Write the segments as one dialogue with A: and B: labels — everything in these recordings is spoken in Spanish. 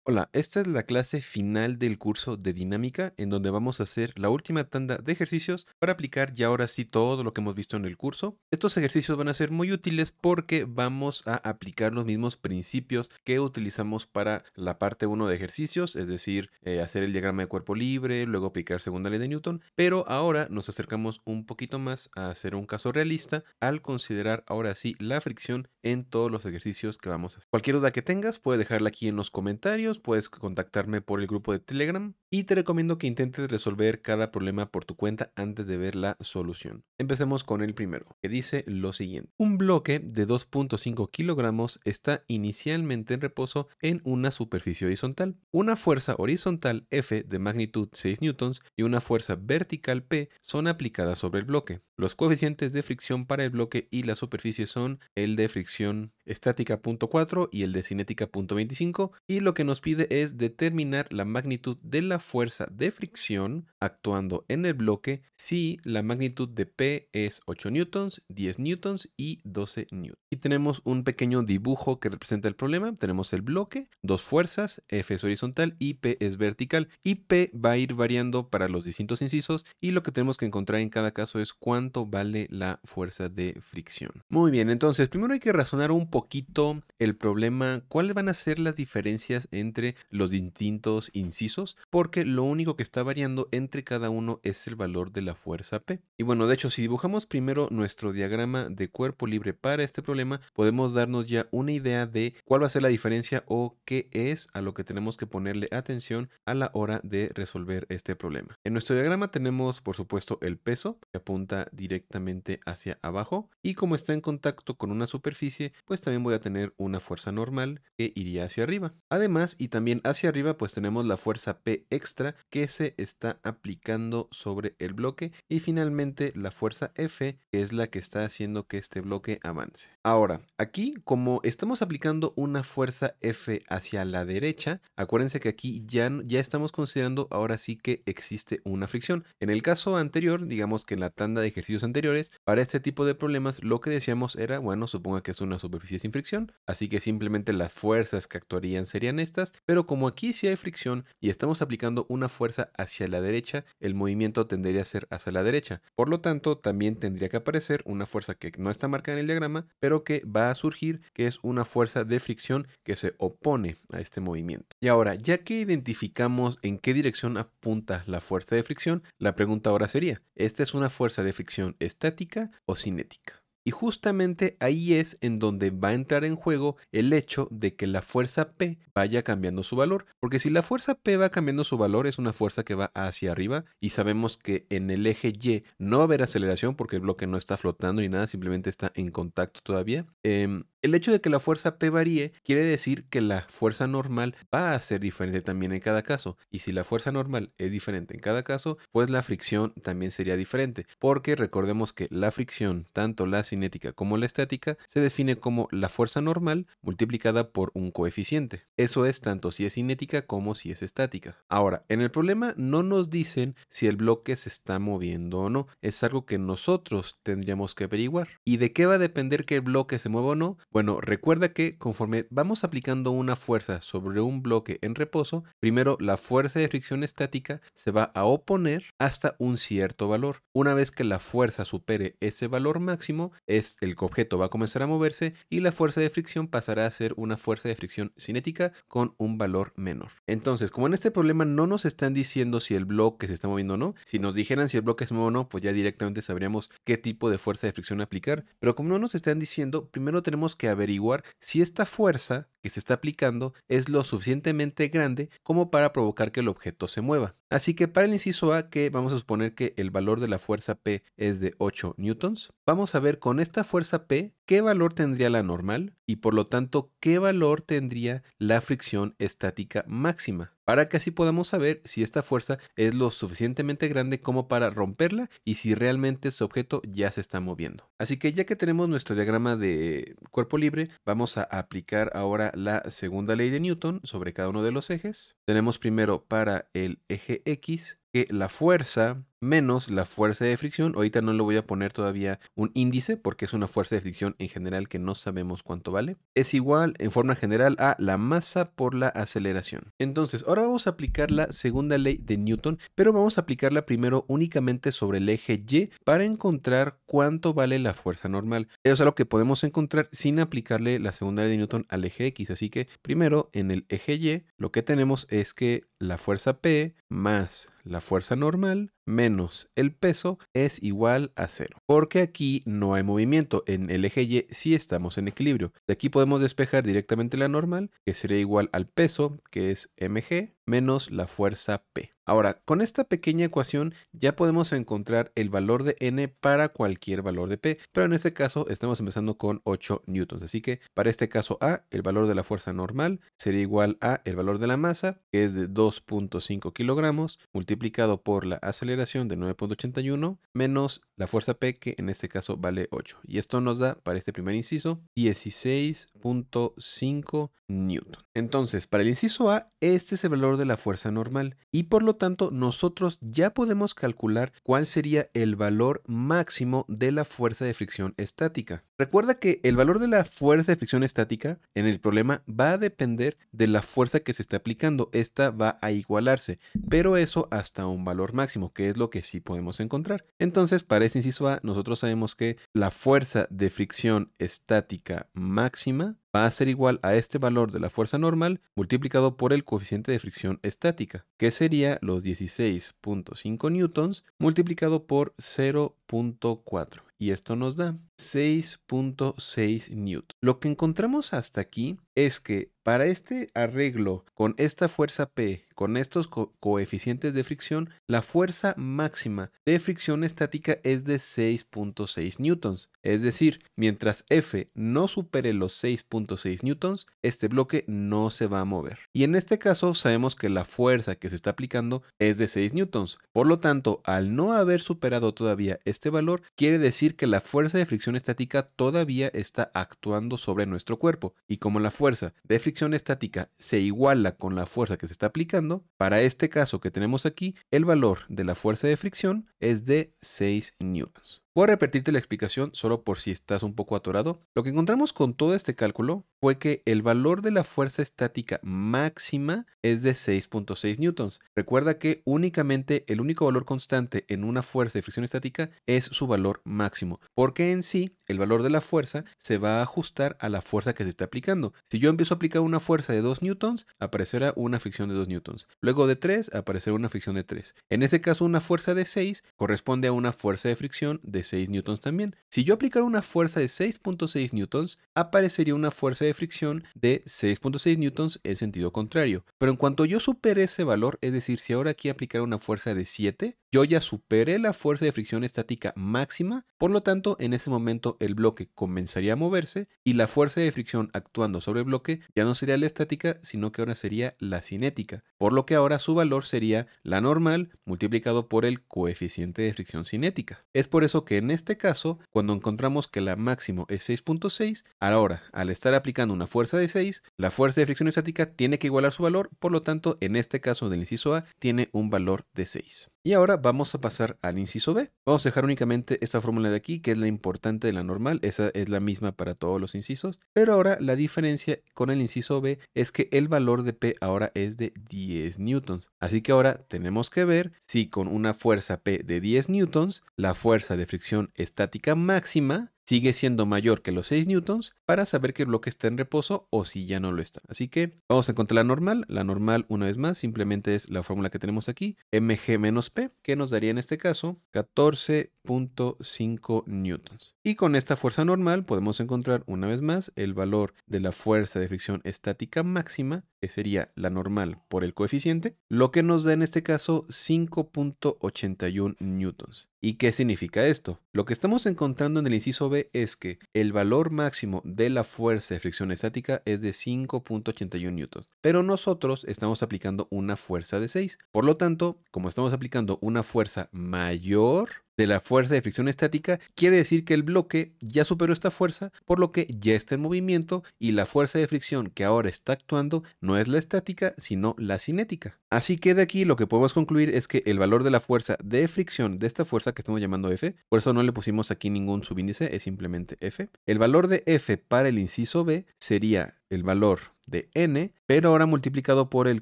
A: Hola, esta es la clase final del curso de dinámica en donde vamos a hacer la última tanda de ejercicios para aplicar ya ahora sí todo lo que hemos visto en el curso. Estos ejercicios van a ser muy útiles porque vamos a aplicar los mismos principios que utilizamos para la parte uno de ejercicios, es decir, hacer el diagrama de cuerpo libre, luego aplicar segunda ley de Newton, pero ahora nos acercamos un poquito más a hacer un caso realista al considerar ahora sí la fricción en todos los ejercicios que vamos a hacer. Cualquier duda que tengas, puedes dejarla aquí en los comentarios, puedes contactarme por el grupo de Telegram y te recomiendo que intentes resolver cada problema por tu cuenta antes de ver la solución. Empecemos con el primero, que dice lo siguiente. Un bloque de 2.5 kilogramos está inicialmente en reposo en una superficie horizontal. Una fuerza horizontal F de magnitud 6 newtons y una fuerza vertical P son aplicadas sobre el bloque. Los coeficientes de fricción para el bloque y la superficie son el de fricción estática 0.4 y el de cinética 0.25, y lo que nos pide es determinar la magnitud de la fuerza de fricción actuando en el bloque si la magnitud de P es 8 newtons, 10 newtons y 12 newtons. Y tenemos un pequeño dibujo que representa el problema. Tenemos el bloque, dos fuerzas, F es horizontal y P es vertical, y P va a ir variando para los distintos incisos, y lo que tenemos que encontrar en cada caso es cuánto vale la fuerza de fricción. Muy bien, entonces primero hay que razonar un poquito el problema, cuáles van a ser las diferencias entre los distintos incisos, porque lo único que está variando entre cada uno es el valor de la fuerza P. Y bueno, de hecho, si dibujamos primero nuestro diagrama de cuerpo libre para este problema, podemos darnos ya una idea de cuál va a ser la diferencia o qué es a lo que tenemos que ponerle atención a la hora de resolver este problema. En nuestro diagrama tenemos, por supuesto, el peso, que apunta directamente hacia abajo, y como está en contacto con una superficie, pues también voy a tener una fuerza normal que iría hacia arriba. Además, y también hacia arriba, pues tenemos la fuerza P extra que se está aplicando sobre el bloque, y finalmente la fuerza F, que es la que está haciendo que este bloque avance. Ahora, aquí, como estamos aplicando una fuerza F hacia la derecha, acuérdense que aquí ya estamos considerando ahora sí que existe una fricción. En el caso anterior, digamos que en la tanda de ejercicios anteriores, para este tipo de problemas lo que decíamos era, bueno, suponga que es una superficie sin fricción, así que simplemente las fuerzas que actuarían serían estas, pero como aquí sí hay fricción y estamos aplicando una fuerza hacia la derecha, el movimiento tendría a ser hacia la derecha. Por lo tanto, también tendría que aparecer una fuerza que no está marcada en el diagrama, pero que va a surgir, que es una fuerza de fricción que se opone a este movimiento. Y ahora, ya que identificamos en qué dirección apunta la fuerza de fricción, la pregunta ahora sería, ¿esta es una fuerza de fricción estática o cinética? Y justamente ahí es en donde va a entrar en juego el hecho de que la fuerza P vaya cambiando su valor, porque si la fuerza P va cambiando su valor es una fuerza que va hacia arriba, y sabemos que en el eje Y no va a haber aceleración porque el bloque no está flotando ni nada, simplemente está en contacto todavía. El hecho de que la fuerza P varíe quiere decir que la fuerza normal va a ser diferente también en cada caso, y si la fuerza normal es diferente en cada caso, pues la fricción también sería diferente, porque recordemos que la fricción, tanto la cinética como la estática, se define como la fuerza normal multiplicada por un coeficiente. Eso es tanto si es cinética como si es estática. Ahora, en el problema no nos dicen si el bloque se está moviendo o no, es algo que nosotros tendríamos que averiguar. ¿Y de qué va a depender que el bloque se mueva o no? Bueno, recuerda que conforme vamos aplicando una fuerza sobre un bloque en reposo, primero la fuerza de fricción estática se va a oponer hasta un cierto valor. Una vez que la fuerza supere ese valor máximo, el objeto va a comenzar a moverse y la fuerza de fricción pasará a ser una fuerza de fricción cinética con un valor menor. Entonces, como en este problema no nos están diciendo si el bloque se está moviendo o no, si nos dijeran si el bloque se mueve o no, pues ya directamente sabríamos qué tipo de fuerza de fricción aplicar. Pero como no nos están diciendo, primero tenemos que averiguar si esta fuerza que se está aplicando es lo suficientemente grande como para provocar que el objeto se mueva. Así que para el inciso A, que vamos a suponer que el valor de la fuerza P es de 8 newtons, vamos a ver con esta fuerza P qué valor tendría la normal y por lo tanto qué valor tendría la fricción estática máxima, para que así podamos saber si esta fuerza es lo suficientemente grande como para romperla y si realmente ese objeto ya se está moviendo. Así que ya que tenemos nuestro diagrama de cuerpo libre, vamos a aplicar ahora la segunda ley de Newton sobre cada uno de los ejes. Tenemos primero para el eje X que la fuerza menos la fuerza de fricción. Ahorita no le voy a poner todavía un índice porque es una fuerza de fricción en general que no sabemos cuánto vale. Es igual en forma general a la masa por la aceleración. Entonces, ahora vamos a aplicar la segunda ley de Newton, pero vamos a aplicarla primero únicamente sobre el eje Y para encontrar cuánto vale la fuerza normal. Eso es algo que podemos encontrar sin aplicarle la segunda ley de Newton al eje X. Así que primero en el eje Y lo que tenemos es que la fuerza P más la fuerza normal menos el peso es igual a 0. Porque aquí no hay movimiento. En el eje Y sí estamos en equilibrio. De aquí podemos despejar directamente la normal, que sería igual al peso, que es mg, menos la fuerza P. Ahora, con esta pequeña ecuación ya podemos encontrar el valor de n para cualquier valor de P, pero en este caso estamos empezando con 8 newtons. Así que para este caso A, el valor de la fuerza normal sería igual a el valor de la masa, que es de 2.5 kilogramos, multiplicado por la aceleración de 9.81, menos la fuerza P, que en este caso vale 8. Y esto nos da, para este primer inciso, 16.5 newton. Entonces, para el inciso A, este es el valor de la fuerza normal y por lo tanto nosotros ya podemos calcular cuál sería el valor máximo de la fuerza de fricción estática. Recuerda que el valor de la fuerza de fricción estática en el problema va a depender de la fuerza que se está aplicando. Esta va a igualarse, pero eso hasta un valor máximo, que es lo que sí podemos encontrar. Entonces, para este inciso A, nosotros sabemos que la fuerza de fricción estática máxima va a ser igual a este valor de la fuerza normal multiplicado por el coeficiente de fricción estática, que sería los 16.5 newtons multiplicado por 0.4. Y esto nos da 6.6 newtons. Lo que encontramos hasta aquí es que para este arreglo con esta fuerza P, con estos coeficientes de fricción, la fuerza máxima de fricción estática es de 6.6 newtons. Es decir, mientras F no supere los 6.6 newtons, este bloque no se va a mover. Y en este caso sabemos que la fuerza que se está aplicando es de 6 newtons. Por lo tanto, al no haber superado todavía este valor, quiere decir que la fuerza de fricción estática todavía está actuando sobre nuestro cuerpo. Y como la fuerza de fricción estática se iguala con la fuerza que se está aplicando, para este caso que tenemos aquí, el valor de la fuerza de fricción es de 6 newtons. Voy a repetirte la explicación solo por si estás un poco atorado. Lo que encontramos con todo este cálculo fue que el valor de la fuerza estática máxima es de 6.6 newtons. Recuerda que únicamente el único valor constante en una fuerza de fricción estática es su valor máximo, porque en sí el valor de la fuerza se va a ajustar a la fuerza que se está aplicando. Si yo empiezo a aplicar una fuerza de 2 newtons, aparecerá una fricción de 2 newtons. Luego de 3, aparecerá una fricción de 3. En ese caso, una fuerza de 6 corresponde a una fuerza de fricción de 6 newtons también. Si yo aplicara una fuerza de 6.6 newtons, aparecería una fuerza de fricción de 6.6 newtons en sentido contrario. Pero en cuanto yo supere ese valor, es decir, si ahora aquí aplicara una fuerza de 7, yo ya superé la fuerza de fricción estática máxima, por lo tanto, en ese momento el bloque comenzaría a moverse y la fuerza de fricción actuando sobre el bloque ya no sería la estática, sino que ahora sería la cinética, por lo que ahora su valor sería la normal multiplicado por el coeficiente de fricción cinética. Es por eso que en este caso, cuando encontramos que la máximo es 6.6, ahora, al estar aplicando una fuerza de 6, la fuerza de fricción estática tiene que igualar su valor, por lo tanto, en este caso del inciso A, tiene un valor de 6. Y ahora vamos a pasar al inciso B. Vamos a dejar únicamente esta fórmula de aquí, que es la importante de la normal. Esa es la misma para todos los incisos. Pero ahora la diferencia con el inciso B es que el valor de P ahora es de 10 newtons. Así que ahora tenemos que ver si con una fuerza P de 10 newtons, la fuerza de fricción estática máxima sigue siendo mayor que los 6 newtons para saber que el bloque está en reposo o si ya no lo está. Así que vamos a encontrar la normal. La normal, una vez más, simplemente es la fórmula que tenemos aquí, mg menos p, que nos daría en este caso 14.5 newtons. Y con esta fuerza normal podemos encontrar una vez más el valor de la fuerza de fricción estática máxima, que sería la normal por el coeficiente, lo que nos da en este caso 5.81 newtons. ¿Y qué significa esto? Lo que estamos encontrando en el inciso B es que el valor máximo de la fuerza de fricción estática es de 5.81 newtons, pero nosotros estamos aplicando una fuerza de 6. Por lo tanto, como estamos aplicando una fuerza mayor de la fuerza de fricción estática, quiere decir que el bloque ya superó esta fuerza, por lo que ya está en movimiento y la fuerza de fricción que ahora está actuando no es la estática, sino la cinética. Así que de aquí lo que podemos concluir es que el valor de la fuerza de fricción de esta fuerza que estamos llamando F, por eso no le pusimos aquí ningún subíndice, es simplemente F. El valor de F para el inciso B sería el valor de N, pero ahora multiplicado por el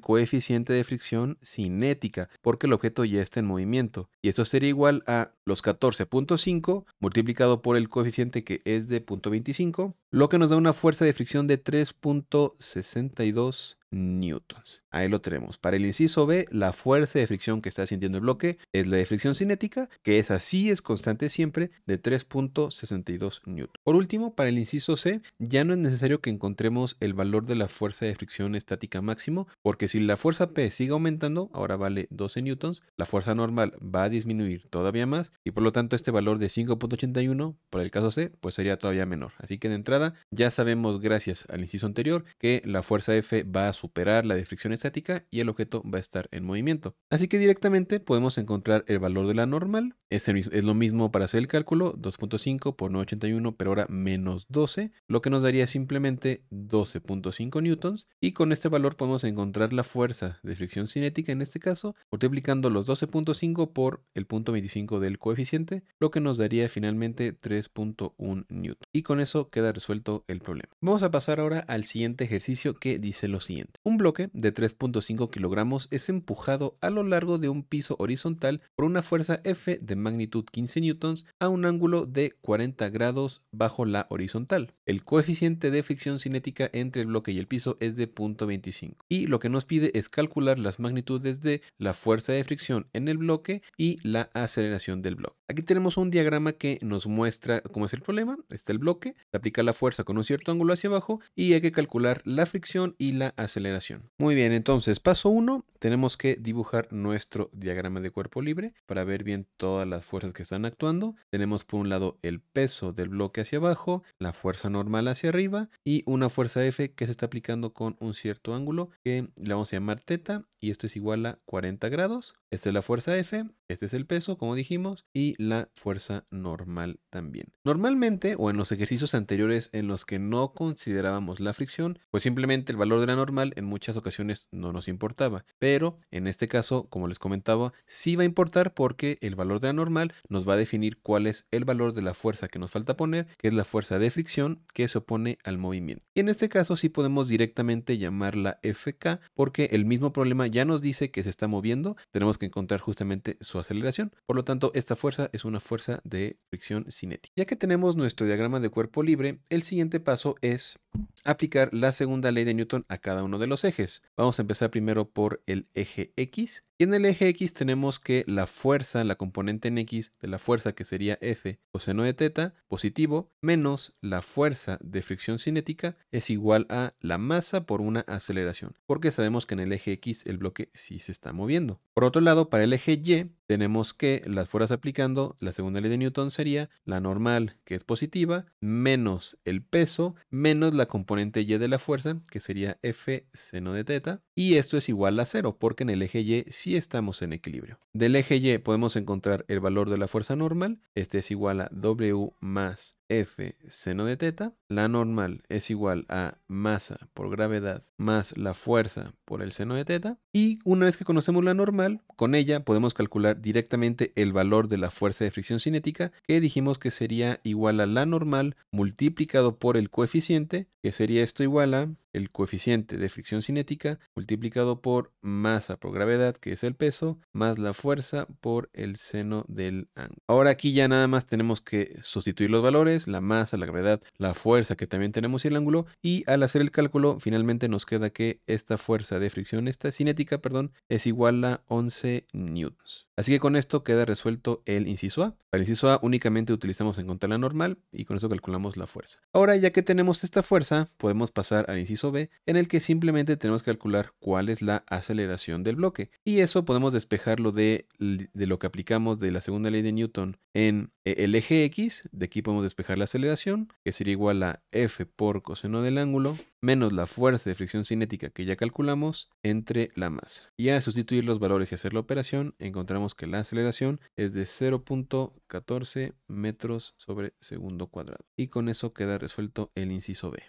A: coeficiente de fricción cinética, porque el objeto ya está en movimiento. Y esto sería igual a los 14.5 multiplicado por el coeficiente que es de 0.25, lo que nos da una fuerza de fricción de 3.62 newtons. Ahí lo tenemos. Para el inciso B, la fuerza de fricción que está sintiendo el bloque es la de fricción cinética, que es así, es constante siempre, de 3.62 newtons. Por último, para el inciso C, ya no es necesario que encontremos el valor de la fuerza de fricción estática máximo, porque si la fuerza P sigue aumentando, ahora vale 12 newtons, la fuerza normal va a disminuir todavía más, y por lo tanto este valor de 5.81 para el caso C, pues sería todavía menor. Así que de entrada, ya sabemos gracias al inciso anterior que la fuerza F va a superar la de fricción estática y el objeto va a estar en movimiento. Así que directamente podemos encontrar el valor de la normal. Es lo mismo para hacer el cálculo, 2.5 por 981, pero ahora menos 12, lo que nos daría simplemente 12.5 newtons. Y con este valor podemos encontrar la fuerza de fricción cinética en este caso, multiplicando los 12.5 por el 0.25 del coeficiente, lo que nos daría finalmente 3.1 newton. Y con eso queda resuelto el problema. Vamos a pasar ahora al siguiente ejercicio que dice lo siguiente. Un bloque de 3.5 kilogramos es empujado a lo largo de un piso horizontal por una fuerza F de magnitud 15 newtons a un ángulo de 40 grados bajo la horizontal. El coeficiente de fricción cinética entre el bloque y el piso es de 0.25. Y lo que nos pide es calcular las magnitudes de la fuerza de fricción en el bloque y la aceleración del bloque. Aquí tenemos un diagrama que nos muestra cómo es el problema. Está el bloque, se aplica la fuerza con un cierto ángulo hacia abajo y hay que calcular la fricción y la aceleración. Muy bien, entonces paso 1, tenemos que dibujar nuestro diagrama de cuerpo libre para ver bien todas las fuerzas que están actuando. Tenemos por un lado el peso del bloque hacia abajo, la fuerza normal hacia arriba y una fuerza F que se está aplicando con un cierto ángulo que le vamos a llamar teta y esto es igual a 40 grados. Esta es la fuerza F, este es el peso como dijimos y la fuerza normal también. Normalmente o en los ejercicios anteriores en los que no considerábamos la fricción, pues simplemente el valor de la normal en muchas ocasiones no nos importaba, pero en este caso, como les comentaba, sí va a importar porque el valor de la normal nos va a definir cuál es el valor de la fuerza que nos falta poner, que es la fuerza de fricción que se opone al movimiento. Y en este caso sí podemos directamente llamarla FK porque el mismo problema ya nos dice que se está moviendo, tenemos que encontrar justamente su aceleración. Por lo tanto, esta fuerza es una fuerza de fricción cinética. Ya que tenemos nuestro diagrama de cuerpo libre, el siguiente paso es aplicar la segunda ley de Newton a cada uno de los ejes. Vamos a empezar primero por el eje X. Y en el eje X tenemos que la fuerza, la componente en X de la fuerza que sería F coseno de teta positivo menos la fuerza de fricción cinética es igual a la masa por una aceleración, porque sabemos que en el eje X el bloque sí se está moviendo. Por otro lado, para el eje Y tenemos que las fuerzas aplicando la segunda ley de Newton sería la normal, que es positiva, menos el peso, menos la componente Y de la fuerza, que sería F seno de teta, y esto es igual a 0, porque en el eje Y sí estamos en equilibrio. Del eje Y podemos encontrar el valor de la fuerza normal, este es igual a W más F seno de teta, la normal es igual a masa por gravedad más la fuerza por el seno de teta, y una vez que conocemos la normal, con ella podemos calcular directamente el valor de la fuerza de fricción cinética, que dijimos que sería igual a la normal multiplicado por el coeficiente, que sería esto igual a el coeficiente de fricción cinética multiplicado por masa por gravedad, que es el peso, más la fuerza por el seno del ángulo. Ahora aquí ya nada más tenemos que sustituir los valores, la masa, la gravedad, la fuerza que también tenemos y el ángulo, y al hacer el cálculo finalmente nos queda que esta fuerza de fricción, esta cinética, perdón, es igual a 11 newtons. Así que con esto queda resuelto el inciso A. Para el inciso A únicamente utilizamos encontrar la normal y con eso calculamos la fuerza. Ahora ya que tenemos esta fuerza, podemos pasar al inciso B, en el que simplemente tenemos que calcular cuál es la aceleración del bloque. Y eso podemos despejarlo de lo que aplicamos de la segunda ley de Newton en el eje X. De aquí podemos despejar la aceleración, que sería igual a F por coseno del ángulo, menos la fuerza de fricción cinética que ya calculamos, entre la masa. Y al sustituir los valores y hacer la operación, encontramos que la aceleración es de 0.3 14 metros sobre segundo cuadrado. Y con eso queda resuelto el inciso B.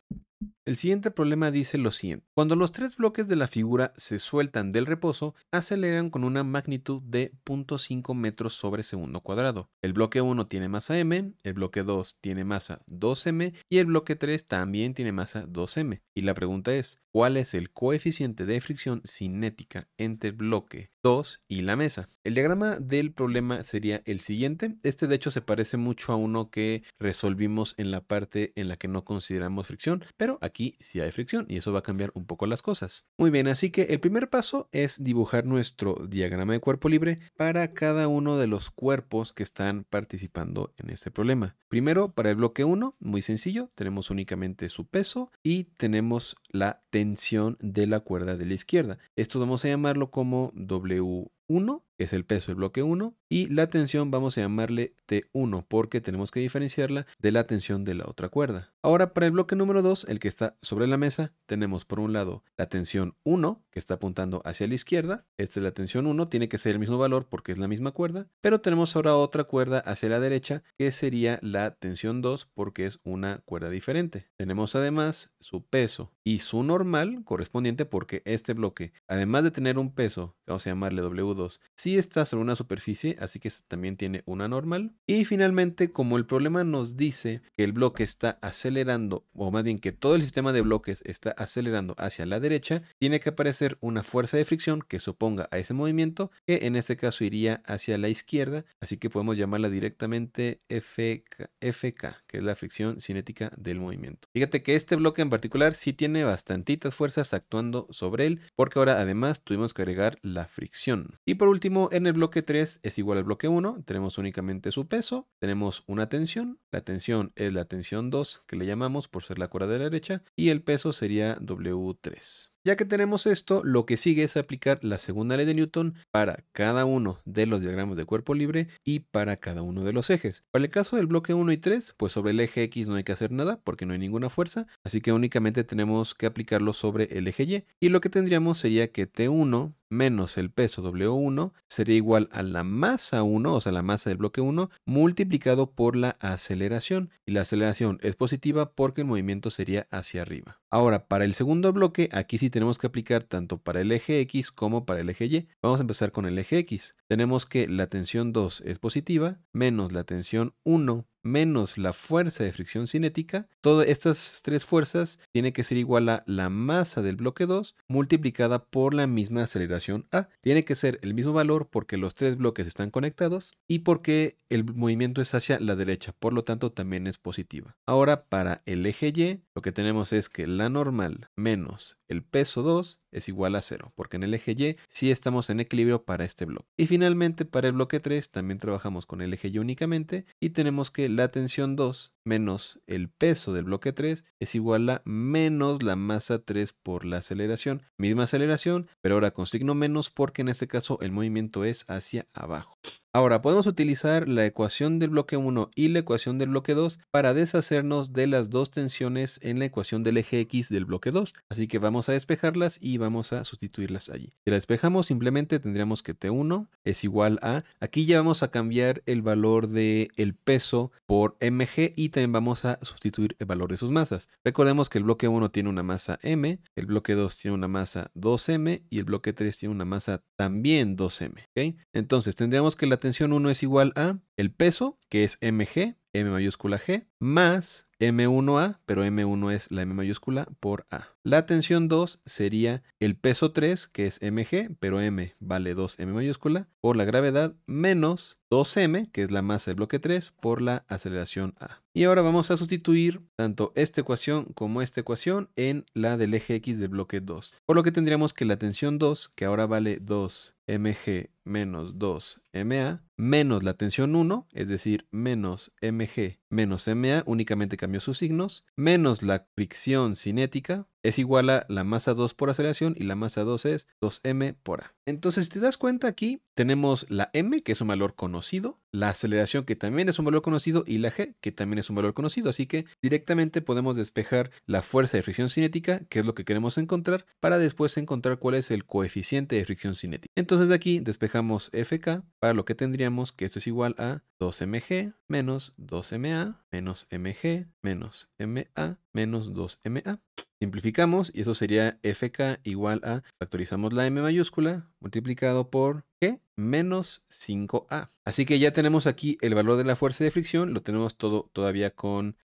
A: El siguiente problema dice lo siguiente. Cuando los tres bloques de la figura se sueltan del reposo, aceleran con una magnitud de 0.5 metros sobre segundo cuadrado. El bloque 1 tiene masa m, el bloque 2 tiene masa 2m y el bloque 3 también tiene masa 2m. Y la pregunta es, ¿cuál es el coeficiente de fricción cinética entre el bloque 2 y la mesa? El diagrama del problema sería el siguiente. Este de hecho se parece mucho a uno que resolvimos en la parte en la que no consideramos fricción, pero aquí sí hay fricción y eso va a cambiar un poco las cosas. Muy bien, así que el primer paso es dibujar nuestro diagrama de cuerpo libre para cada uno de los cuerpos que están participando en este problema. Primero, para el bloque 1, muy sencillo, tenemos únicamente su peso y tenemos la tensión de la cuerda de la izquierda. Esto vamos a llamarlo como W1, que es el peso del bloque 1, y la tensión vamos a llamarle T1 porque tenemos que diferenciarla de la tensión de la otra cuerda. Ahora para el bloque número 2, el que está sobre la mesa, tenemos por un lado la tensión 1 que está apuntando hacia la izquierda. Esta es la tensión 1, tiene que ser el mismo valor porque es la misma cuerda, pero tenemos ahora otra cuerda hacia la derecha que sería la tensión 2 porque es una cuerda diferente. Tenemos además su peso y su normal correspondiente porque este bloque, además de tener un peso, vamos a llamarle W2, sí está sobre una superficie, así que también tiene una normal. Y finalmente, como el problema nos dice que el bloque está acelerando, o más bien que todo el sistema de bloques está acelerando hacia la derecha, tiene que aparecer una fuerza de fricción que se oponga a ese movimiento, que en este caso iría hacia la izquierda, así que podemos llamarla directamente FK, que es la fricción cinética del movimiento. Fíjate que este bloque en particular sí tiene bastantitas fuerzas actuando sobre él, porque ahora además tuvimos que agregar la fricción. Y por último, en el bloque 3 es igual al bloque 1, tenemos únicamente su peso, tenemos una tensión, la tensión es la tensión 2 que le llamamos por ser la cuerda de la derecha, y el peso sería W3. Ya que tenemos esto, lo que sigue es aplicar la segunda ley de Newton para cada uno de los diagramas de cuerpo libre y para cada uno de los ejes. Para el caso del bloque 1 y 3, pues sobre el eje X no hay que hacer nada porque no hay ninguna fuerza, así que únicamente tenemos que aplicarlo sobre el eje Y. Y lo que tendríamos sería que T1 menos el peso W1 sería igual a la masa 1, o sea, la masa del bloque 1, multiplicado por la aceleración. Y la aceleración es positiva porque el movimiento sería hacia arriba. Ahora, para el segundo bloque, aquí sí tenemos que aplicar tanto para el eje X como para el eje Y. Vamos a empezar con el eje X. Tenemos que la tensión 2 es positiva, menos la tensión 1 menos la fuerza de fricción cinética. Todas estas tres fuerzas tienen que ser igual a la masa del bloque 2 multiplicada por la misma aceleración A. Tiene que ser el mismo valor porque los tres bloques están conectados y porque el movimiento es hacia la derecha, por lo tanto también es positiva. Ahora para el eje Y lo que tenemos es que la normal menos el peso 2 es igual a 0, porque en el eje Y sí estamos en equilibrio para este bloque. Y finalmente para el bloque 3 también trabajamos con el eje Y únicamente y tenemos que la tensión 2 menos el peso del bloque 3 es igual a menos la masa 3 por la aceleración. Misma aceleración, pero ahora con signo menos porque en este caso el movimiento es hacia abajo. Ahora podemos utilizar la ecuación del bloque 1 y la ecuación del bloque 2 para deshacernos de las dos tensiones en la ecuación del eje X del bloque 2. Así que vamos a despejarlas y vamos a sustituirlas allí. Si la despejamos simplemente tendríamos que T1 es igual a, aquí ya vamos a cambiar el valor del peso por mg y también vamos a sustituir el valor de sus masas. Recordemos que el bloque 1 tiene una masa m, el bloque 2 tiene una masa 2m y el bloque 3 tiene una masa también 2m. ¿Okay? Entonces tendríamos que la tensión 1 es igual a el peso, que es mg, m mayúscula g, más m1a, pero m1 es la m mayúscula por a. La tensión 2 sería el peso 3, que es mg, pero m vale 2m mayúscula, por la gravedad, menos 2m, que es la masa del bloque 3, por la aceleración a. Y ahora vamos a sustituir tanto esta ecuación como esta ecuación en la del eje X del bloque 2. Por lo que tendríamos que la tensión 2, que ahora vale 2mg menos 2ma, menos la tensión 1, es decir, menos mg menos ma, únicamente cambió sus signos, menos la fricción cinética, es igual a la masa 2 por aceleración y la masa 2 es 2m por a. Entonces, si te das cuenta aquí, tenemos la m, que es un valor conocido, la aceleración, que también es un valor conocido, y la g, que también es un valor conocido. Así que directamente podemos despejar la fuerza de fricción cinética, que es lo que queremos encontrar, para después encontrar cuál es el coeficiente de fricción cinética. Entonces de aquí despejamos Fk, para lo que tendríamos que esto es igual a 2mg menos 2ma menos mg menos ma menos 2ma. Simplificamos y eso sería Fk igual a, factorizamos la m mayúscula, multiplicado por G menos 5a. Así que ya tenemos aquí el valor de la fuerza de fricción, lo tenemos todo todavía con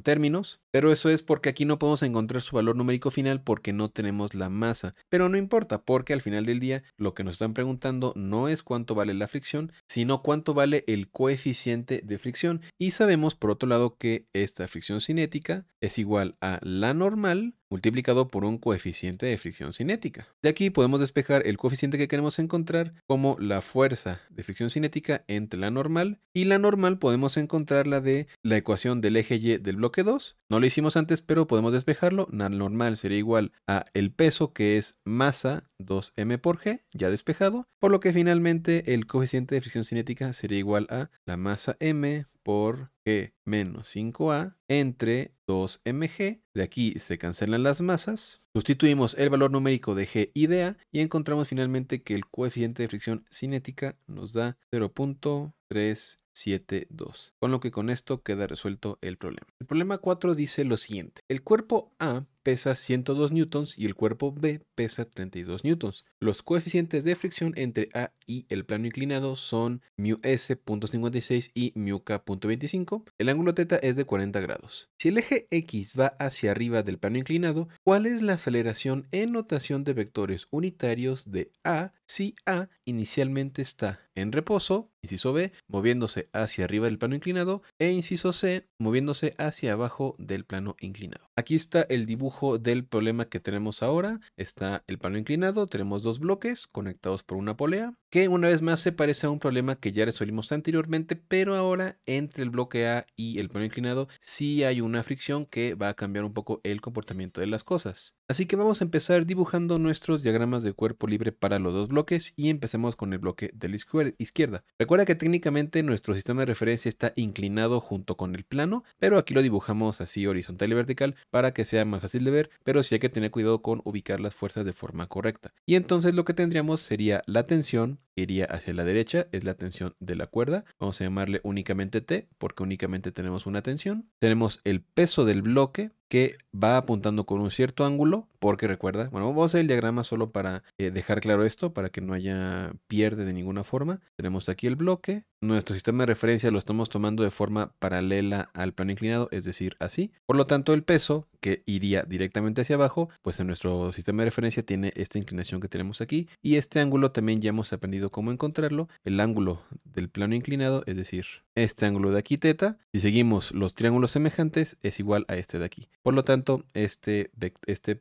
A: términos, pero eso es porque aquí no podemos encontrar su valor numérico final porque no tenemos la masa. Pero no importa, porque al final del día lo que nos están preguntando no es cuánto vale la fricción, sino cuánto vale el coeficiente de fricción. Y sabemos por otro lado que esta fricción cinética es igual a la normal multiplicado por un coeficiente de fricción cinética. De aquí podemos despejar el coeficiente que queremos encontrar como la fuerza de fricción cinética entre la normal, y la normal podemos encontrarla de la ecuación del eje Y del bloque 2. No lo hicimos antes, pero podemos despejarlo. La normal sería igual a el peso, que es masa 2m por g, ya despejado, por lo que finalmente el coeficiente de fricción cinética sería igual a la masa m por g menos 5a entre 2mg. De aquí se cancelan las masas, sustituimos el valor numérico de g y de a y encontramos finalmente que el coeficiente de fricción cinética nos da 0.372, con lo que con esto queda resuelto el problema. El problema 4 dice lo siguiente: el cuerpo A pesa 102 newtons y el cuerpo B pesa 32 newtons. Los coeficientes de fricción entre A y el plano inclinado son μs.56 y μk.25. El ángulo θ es de 40 grados. Si el eje X va hacia arriba del plano inclinado, ¿cuál es la aceleración en notación de vectores unitarios de A si A inicialmente está en reposo, inciso B, moviéndose hacia arriba del plano inclinado, e inciso C, moviéndose hacia abajo del plano inclinado? Aquí está el dibujo del problema que tenemos ahora. Está el plano inclinado, tenemos dos bloques conectados por una polea, que una vez más se parece a un problema que ya resolvimos anteriormente, pero ahora entre el bloque A y el plano inclinado sí hay una fricción que va a cambiar un poco el comportamiento de las cosas. Así que vamos a empezar dibujando nuestros diagramas de cuerpo libre para los dos bloques y empecemos con el bloque de la izquierda. Recuerda que técnicamente nuestro sistema de referencia está inclinado junto con el plano, pero aquí lo dibujamos así horizontal y vertical para que sea más fácil de ver, pero sí hay que tener cuidado con ubicar las fuerzas de forma correcta. Y entonces lo que tendríamos sería la tensión que iría hacia la derecha, es la tensión de la cuerda. Vamos a llamarle únicamente T porque únicamente tenemos una tensión. Tenemos el peso del bloque que va apuntando con un cierto ángulo, porque recuerda, bueno, vamos a hacer el diagrama solo para dejar claro esto, para que no haya pierde de ninguna forma. Tenemos aquí el bloque, nuestro sistema de referencia lo estamos tomando de forma paralela al plano inclinado, es decir, así. Por lo tanto, el peso que iría directamente hacia abajo, pues en nuestro sistema de referencia tiene esta inclinación que tenemos aquí, y este ángulo también ya hemos aprendido cómo encontrarlo, el ángulo del plano inclinado, es decir, este ángulo de aquí θ, si seguimos los triángulos semejantes, es igual a este de aquí. Por lo tanto, este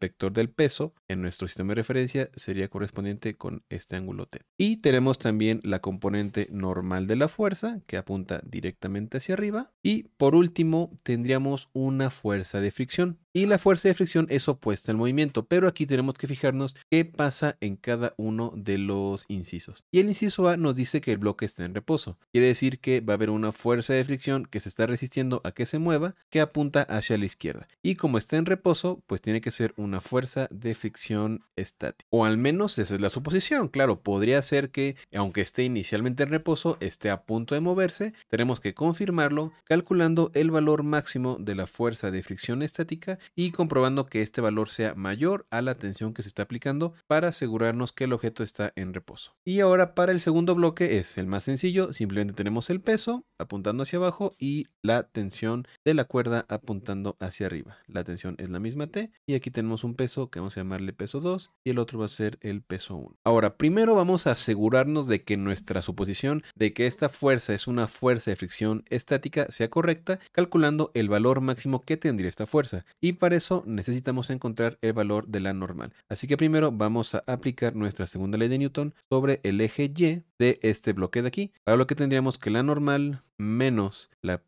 A: vector del peso en nuestro sistema de referencia sería correspondiente con este ángulo θ. Y tenemos también la componente normal de la fuerza que apunta directamente hacia arriba. Y por último, tendríamos una fuerza de fricción. Y la fuerza de fricción es opuesta al movimiento, pero aquí tenemos que fijarnos qué pasa en cada uno de los incisos. Y el inciso A nos dice que el bloque está en reposo. Quiere decir que va a haber una fuerza de fricción que se está resistiendo a que se mueva, que apunta hacia la izquierda. Y como está en reposo, pues tiene que ser una fuerza de fricción estática. O al menos esa es la suposición. Claro, podría ser que, aunque esté inicialmente en reposo, esté a punto de moverse. Tenemos que confirmarlo calculando el valor máximo de la fuerza de fricción estática y comprobando que este valor sea mayor a la tensión que se está aplicando para asegurarnos que el objeto está en reposo. Y ahora para el segundo bloque es el más sencillo, simplemente tenemos el peso apuntando hacia abajo y la tensión de la cuerda apuntando hacia arriba. La tensión es la misma T y aquí tenemos un peso que vamos a llamarle peso 2 y el otro va a ser el peso 1. Ahora, primero vamos a asegurarnos de que nuestra suposición de que esta fuerza es una fuerza de fricción estática sea correcta, calculando el valor máximo que tendría esta fuerza. Y para eso necesitamos encontrar el valor de la normal. Así que primero vamos a aplicar nuestra segunda ley de Newton sobre el eje Y de este bloque de aquí, para lo que tendríamos que la normal menos la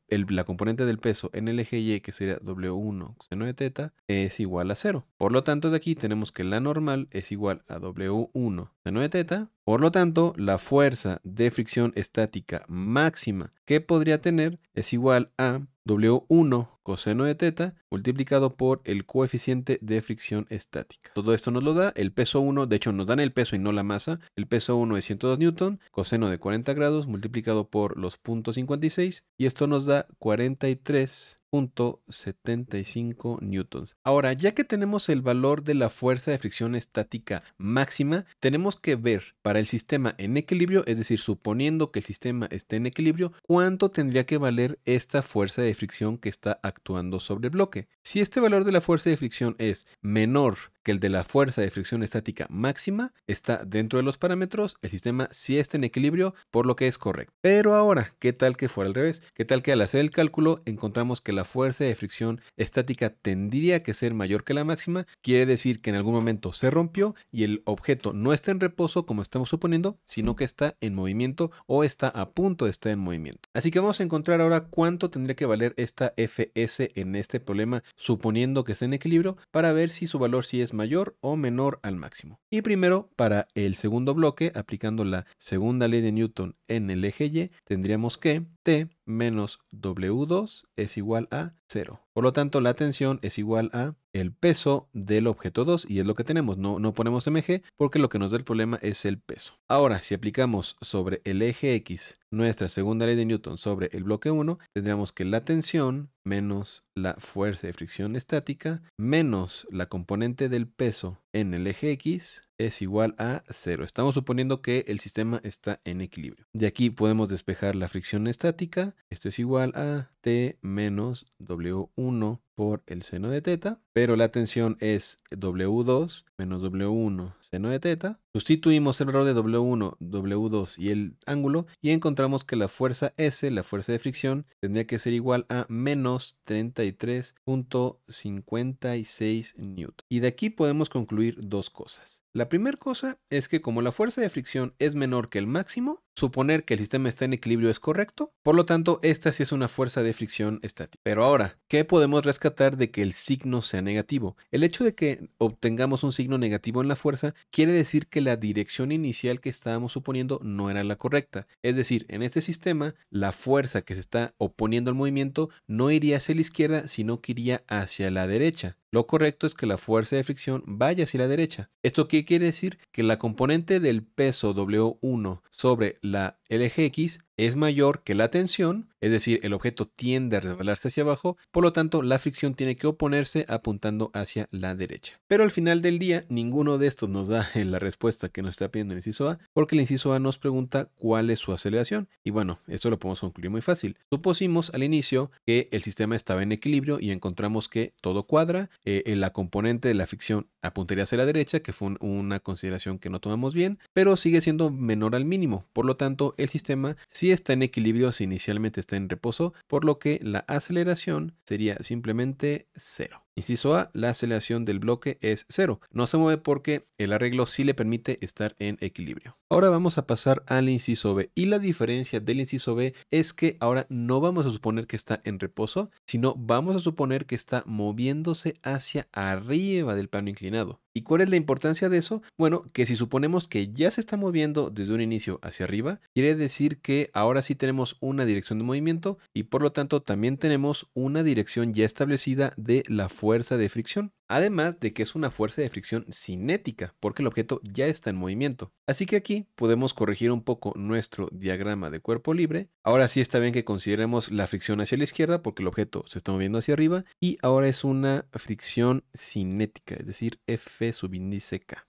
A: componente del peso en el eje Y, que sería W1 coseno de teta, es igual a 0. Por lo tanto, de aquí tenemos que la normal es igual a W1 seno de teta. Por lo tanto, la fuerza de fricción estática máxima que podría tener es igual a W1 coseno de teta multiplicado por el coeficiente de fricción estática. Todo esto nos lo da el peso 1, de hecho nos dan el peso y no la masa. El peso 1 es 102 newton, coseno de 40 grados multiplicado por los 0.56 y esto nos da 43.75 newtons. Ahora, ya que tenemos el valor de la fuerza de fricción estática máxima, tenemos que ver para el sistema en equilibrio, es decir, suponiendo que el sistema esté en equilibrio, cuánto tendría que valer esta fuerza de fricción que está actuando sobre el bloque. Si este valor de la fuerza de fricción es menor que el de la fuerza de fricción estática máxima, está dentro de los parámetros, el sistema sí está en equilibrio, por lo que es correcto. Pero ahora, ¿qué tal que fuera al revés? ¿Qué tal que al hacer el cálculo encontramos que la fuerza de fricción estática tendría que ser mayor que la máxima? Quiere decir que en algún momento se rompió y el objeto no está en reposo como estamos suponiendo, sino que está en movimiento o está a punto de estar en movimiento. Así que vamos a encontrar ahora cuánto tendría que valer esta Fs en este problema, suponiendo que está en equilibrio, para ver si su valor sí es mayor o menor al máximo. Y primero, para el segundo bloque, aplicando la segunda ley de Newton en el eje Y, tendríamos que T menos W2 es igual a 0. Por lo tanto, la tensión es igual a el peso del objeto 2 y es lo que tenemos. No ponemos mg porque lo que nos da el problema es el peso. Ahora, si aplicamos sobre el eje X nuestra segunda ley de Newton sobre el bloque 1, tendríamos que la tensión menos la fuerza de fricción estática menos la componente del peso en el eje X es igual a 0. Estamos suponiendo que el sistema está en equilibrio. De aquí podemos despejar la fricción estática. Esto es igual a T menos W1 por el seno de teta, pero la tensión es W2 menos W1 seno de teta. Sustituimos el valor de W1, W2 y el ángulo y encontramos que la fuerza S, la fuerza de fricción, tendría que ser igual a menos 33.56 newton. Y de aquí podemos concluir dos cosas. La primera cosa es que como la fuerza de fricción es menor que el máximo, suponer que el sistema está en equilibrio es correcto, por lo tanto esta sí es una fuerza de fricción estática. Pero ahora, ¿qué podemos rescatar de que el signo sea negativo? El hecho de que obtengamos un signo negativo en la fuerza quiere decir que la dirección inicial que estábamos suponiendo no era la correcta. Es decir, en este sistema, la fuerza que se está oponiendo al movimiento no iría hacia la izquierda, sino que iría hacia la derecha. Lo correcto es que la fuerza de fricción vaya hacia la derecha. ¿Esto qué quiere decir? Que la componente del peso W1 sobre el eje X es mayor que la tensión, es decir, el objeto tiende a resbalarse hacia abajo, por lo tanto la fricción tiene que oponerse apuntando hacia la derecha. Pero al final del día, ninguno de estos nos da la respuesta que nos está pidiendo el inciso A, porque el inciso A nos pregunta cuál es su aceleración. Y bueno, eso lo podemos concluir muy fácil. Supusimos al inicio que el sistema estaba en equilibrio y encontramos que todo cuadra. La componente de la fricción apuntaría hacia la derecha, que fue una consideración que no tomamos bien, pero sigue siendo menor al mínimo. Por lo tanto, el sistema sí está en equilibrio si inicialmente está en reposo, por lo que la aceleración sería simplemente 0. Inciso A, la aceleración del bloque es 0. No se mueve porque el arreglo sí le permite estar en equilibrio. Ahora vamos a pasar al inciso B. Y la diferencia del inciso B es que ahora no vamos a suponer que está en reposo, sino vamos a suponer que está moviéndose hacia arriba del plano inclinado. ¿Y cuál es la importancia de eso? Bueno, que si suponemos que ya se está moviendo desde un inicio hacia arriba, quiere decir que ahora sí tenemos una dirección de movimiento y por lo tanto también tenemos una dirección ya establecida de la fuerza de fricción. Además de que es una fuerza de fricción cinética, porque el objeto ya está en movimiento. Así que aquí podemos corregir un poco nuestro diagrama de cuerpo libre. Ahora sí está bien que consideremos la fricción hacia la izquierda, porque el objeto se está moviendo hacia arriba, y ahora es una fricción cinética, es decir, F subíndice K.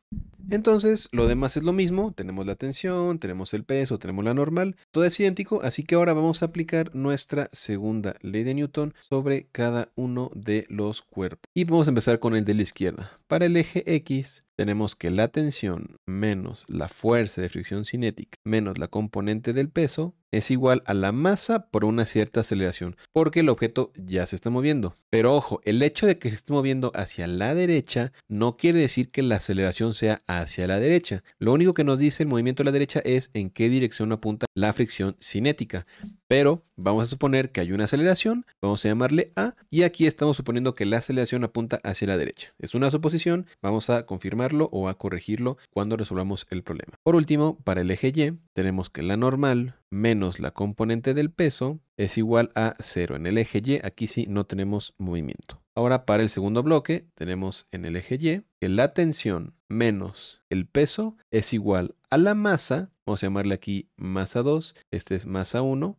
A: Entonces, lo demás es lo mismo, tenemos la tensión, tenemos el peso, tenemos la normal, todo es idéntico, así que ahora vamos a aplicar nuestra segunda ley de Newton sobre cada uno de los cuerpos. Y vamos a empezar con el de la izquierda. Para el eje X, tenemos que la tensión menos la fuerza de fricción cinética menos la componente del peso es igual a la masa por una cierta aceleración, porque el objeto ya se está moviendo. Pero ojo, el hecho de que se esté moviendo hacia la derecha no quiere decir que la aceleración sea hacia la derecha. Lo único que nos dice el movimiento a la derecha es en qué dirección apunta la fricción cinética. Pero vamos a suponer que hay una aceleración, vamos a llamarle A, y aquí estamos suponiendo que la aceleración apunta hacia la derecha. Es una suposición, vamos a confirmarlo o a corregirlo cuando resolvamos el problema. Por último, para el eje Y, tenemos que la normal menos la componente del peso es igual a 0. En el eje Y aquí sí no tenemos movimiento. Ahora para el segundo bloque tenemos en el eje Y que la tensión menos el peso es igual a la masa, vamos a llamarle aquí masa 2, este es masa 1,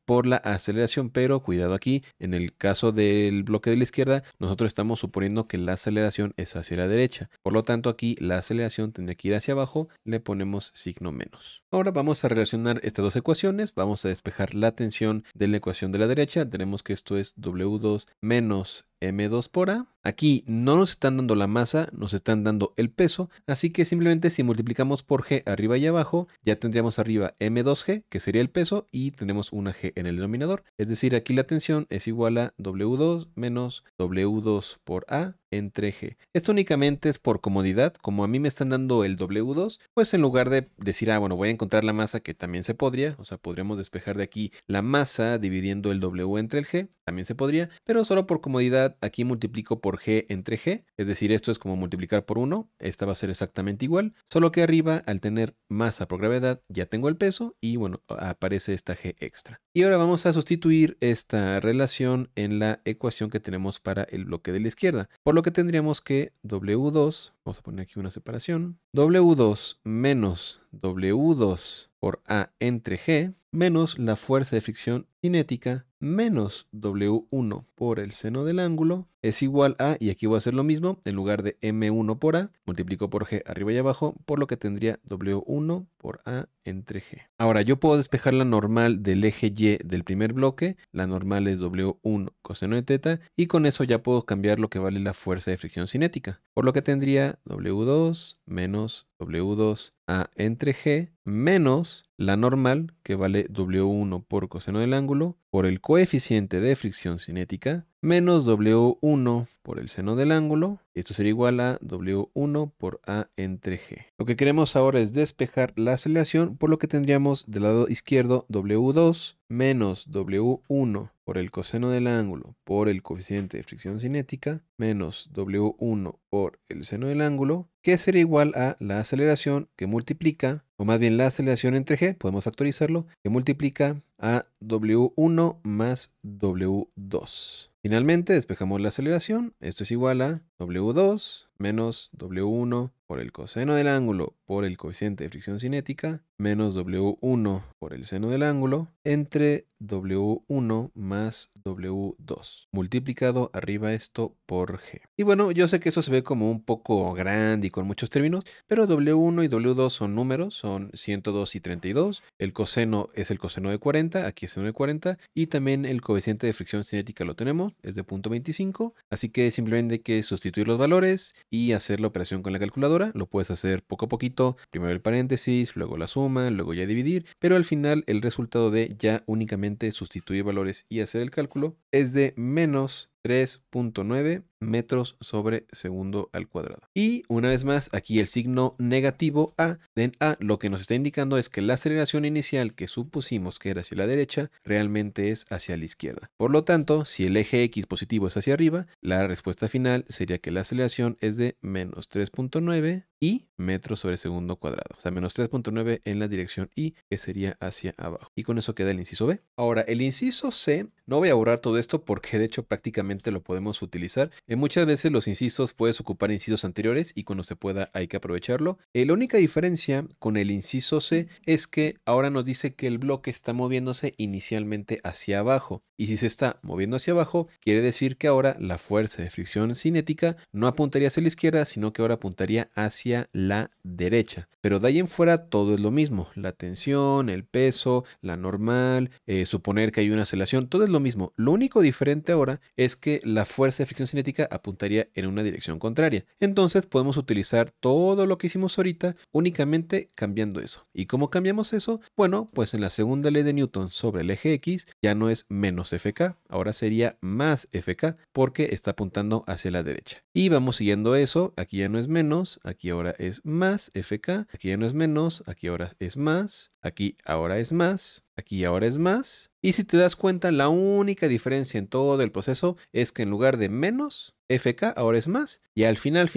A: por la aceleración, pero cuidado aquí, en el caso del bloque de la izquierda, nosotros estamos suponiendo que la aceleración es hacia la derecha, por lo tanto aquí la aceleración tendría que ir hacia abajo, le ponemos signo menos. Ahora vamos a relacionar estas dos ecuaciones, vamos a despejar la tensión de la ecuación de la derecha, tenemos que esto es W2 menos M2 por A. Aquí no nos están dando la masa, nos están dando el peso, así que simplemente si multiplicamos por G arriba y abajo, ya tendríamos arriba M2G, que sería el peso, y tenemos una G en el denominador. Es decir, aquí la tensión es igual a W2 menos W2 por A entre G. Esto únicamente es por comodidad, como a mí me están dando el W2, pues en lugar de decir, bueno, voy a encontrar la masa, que también se podría, o sea, podríamos despejar de aquí la masa dividiendo el W entre el G, también se podría, pero solo por comodidad aquí multiplico por G entre G, es decir, esto es como multiplicar por 1, esta va a ser exactamente igual, solo que arriba al tener masa por gravedad ya tengo el peso y bueno, aparece esta G extra. Y ahora vamos a sustituir esta relación en la ecuación que tenemos para el bloque de la izquierda, por lo que tendríamos que W2, vamos a poner aquí una separación, W2 menos W2 por A entre G menos la fuerza de fricción cinética menos W1 por el seno del ángulo es igual a, y aquí voy a hacer lo mismo, en lugar de M1 por A, multiplico por G arriba y abajo, por lo que tendría W1 por A entre G. Ahora, yo puedo despejar la normal del eje Y del primer bloque, la normal es W1 coseno de teta, y con eso ya puedo cambiar lo que vale la fuerza de fricción cinética, por lo que tendría W2 menos W2 A entre G menos la normal, que vale W1 por coseno del ángulo, por el coeficiente de fricción cinética, menos W1 por el seno del ángulo, y esto sería igual a W1 por A entre G. Lo que queremos ahora es despejar la aceleración, por lo que tendríamos del lado izquierdo W2 menos W1 por el coseno del ángulo por el coeficiente de fricción cinética menos W1 por el seno del ángulo, que sería igual a la aceleración que multiplica, o más bien la aceleración entre G, podemos factorizarlo, que multiplica a W1 más W2. Finalmente despejamos la aceleración, esto es igual a W2 menos W1 por el coseno del ángulo por el coeficiente de fricción cinética menos W1 por el seno del ángulo entre W1 más W2 multiplicado arriba esto por G. Y bueno, yo sé que eso se ve como un poco grande y con muchos términos, pero W1 y W2 son números, son 102 y 32. El coseno es el coseno de 40, aquí es seno de 40, y también el coeficiente de fricción cinética lo tenemos, es de 0.25, así que simplemente hay que sustituir los valores y hacer la operación con la calculadora. Lo puedes hacer poco a poquito, primero el paréntesis, luego la suma, luego ya dividir, pero al final el resultado de ya únicamente sustituir valores y hacer el cálculo es de menos 3.9 metros sobre segundo al cuadrado. Y una vez más, aquí el signo negativo A, en A lo que nos está indicando es que la aceleración inicial que supusimos que era hacia la derecha, realmente es hacia la izquierda. Por lo tanto, si el eje X positivo es hacia arriba, la respuesta final sería que la aceleración es de menos 3.9 y metros sobre segundo cuadrado. O sea, menos 3.9 en la dirección Y, que sería hacia abajo. Y con eso queda el inciso B. Ahora, el inciso C, no voy a borrar todo esto porque de hecho prácticamente lo podemos utilizar. Muchas veces los incisos puedes ocupar incisos anteriores y cuando se pueda hay que aprovecharlo. La única diferencia con el inciso C es que ahora nos dice que el bloque está moviéndose inicialmente hacia abajo. Y si se está moviendo hacia abajo, quiere decir que ahora la fuerza de fricción cinética no apuntaría hacia la izquierda, sino que ahora apuntaría hacia hacia la derecha. Pero de ahí en fuera todo es lo mismo. La tensión, el peso, la normal, suponer que hay una aceleración, todo es lo mismo. Lo único diferente ahora es que la fuerza de fricción cinética apuntaría en una dirección contraria. Entonces podemos utilizar todo lo que hicimos ahorita únicamente cambiando eso. ¿Y cómo cambiamos eso? Bueno, pues en la segunda ley de Newton sobre el eje X ya no es menos Fk, ahora sería más Fk porque está apuntando hacia la derecha. Y vamos siguiendo eso, aquí ya no es menos, aquí ahora es más Fk, aquí ya no es menos, aquí ahora es más, aquí ahora es más, aquí ahora es más. Y si te das cuenta, la única diferencia en todo el proceso es que en lugar de menos, Fk ahora es más. Y al final,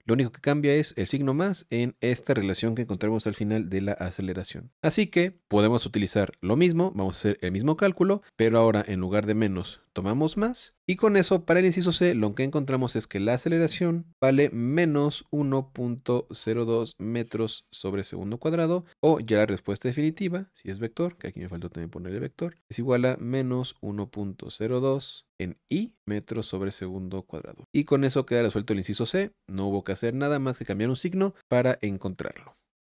A: lo único que cambia es el signo más en esta relación que encontramos al final de la aceleración. Así que podemos utilizar lo mismo, vamos a hacer el mismo cálculo, pero ahora en lugar de menos, tomamos más. Y con eso, para el inciso C, lo que encontramos es que la aceleración vale menos 1.02 metros sobre segundo cuadrado, o ya la respuesta definitiva, si es vector, que aquí me faltó también poner el vector, es igual a menos 1.02 en I metros sobre segundo cuadrado. Y con eso queda resuelto el inciso C, no hubo que hacer nada más que cambiar un signo para encontrarlo.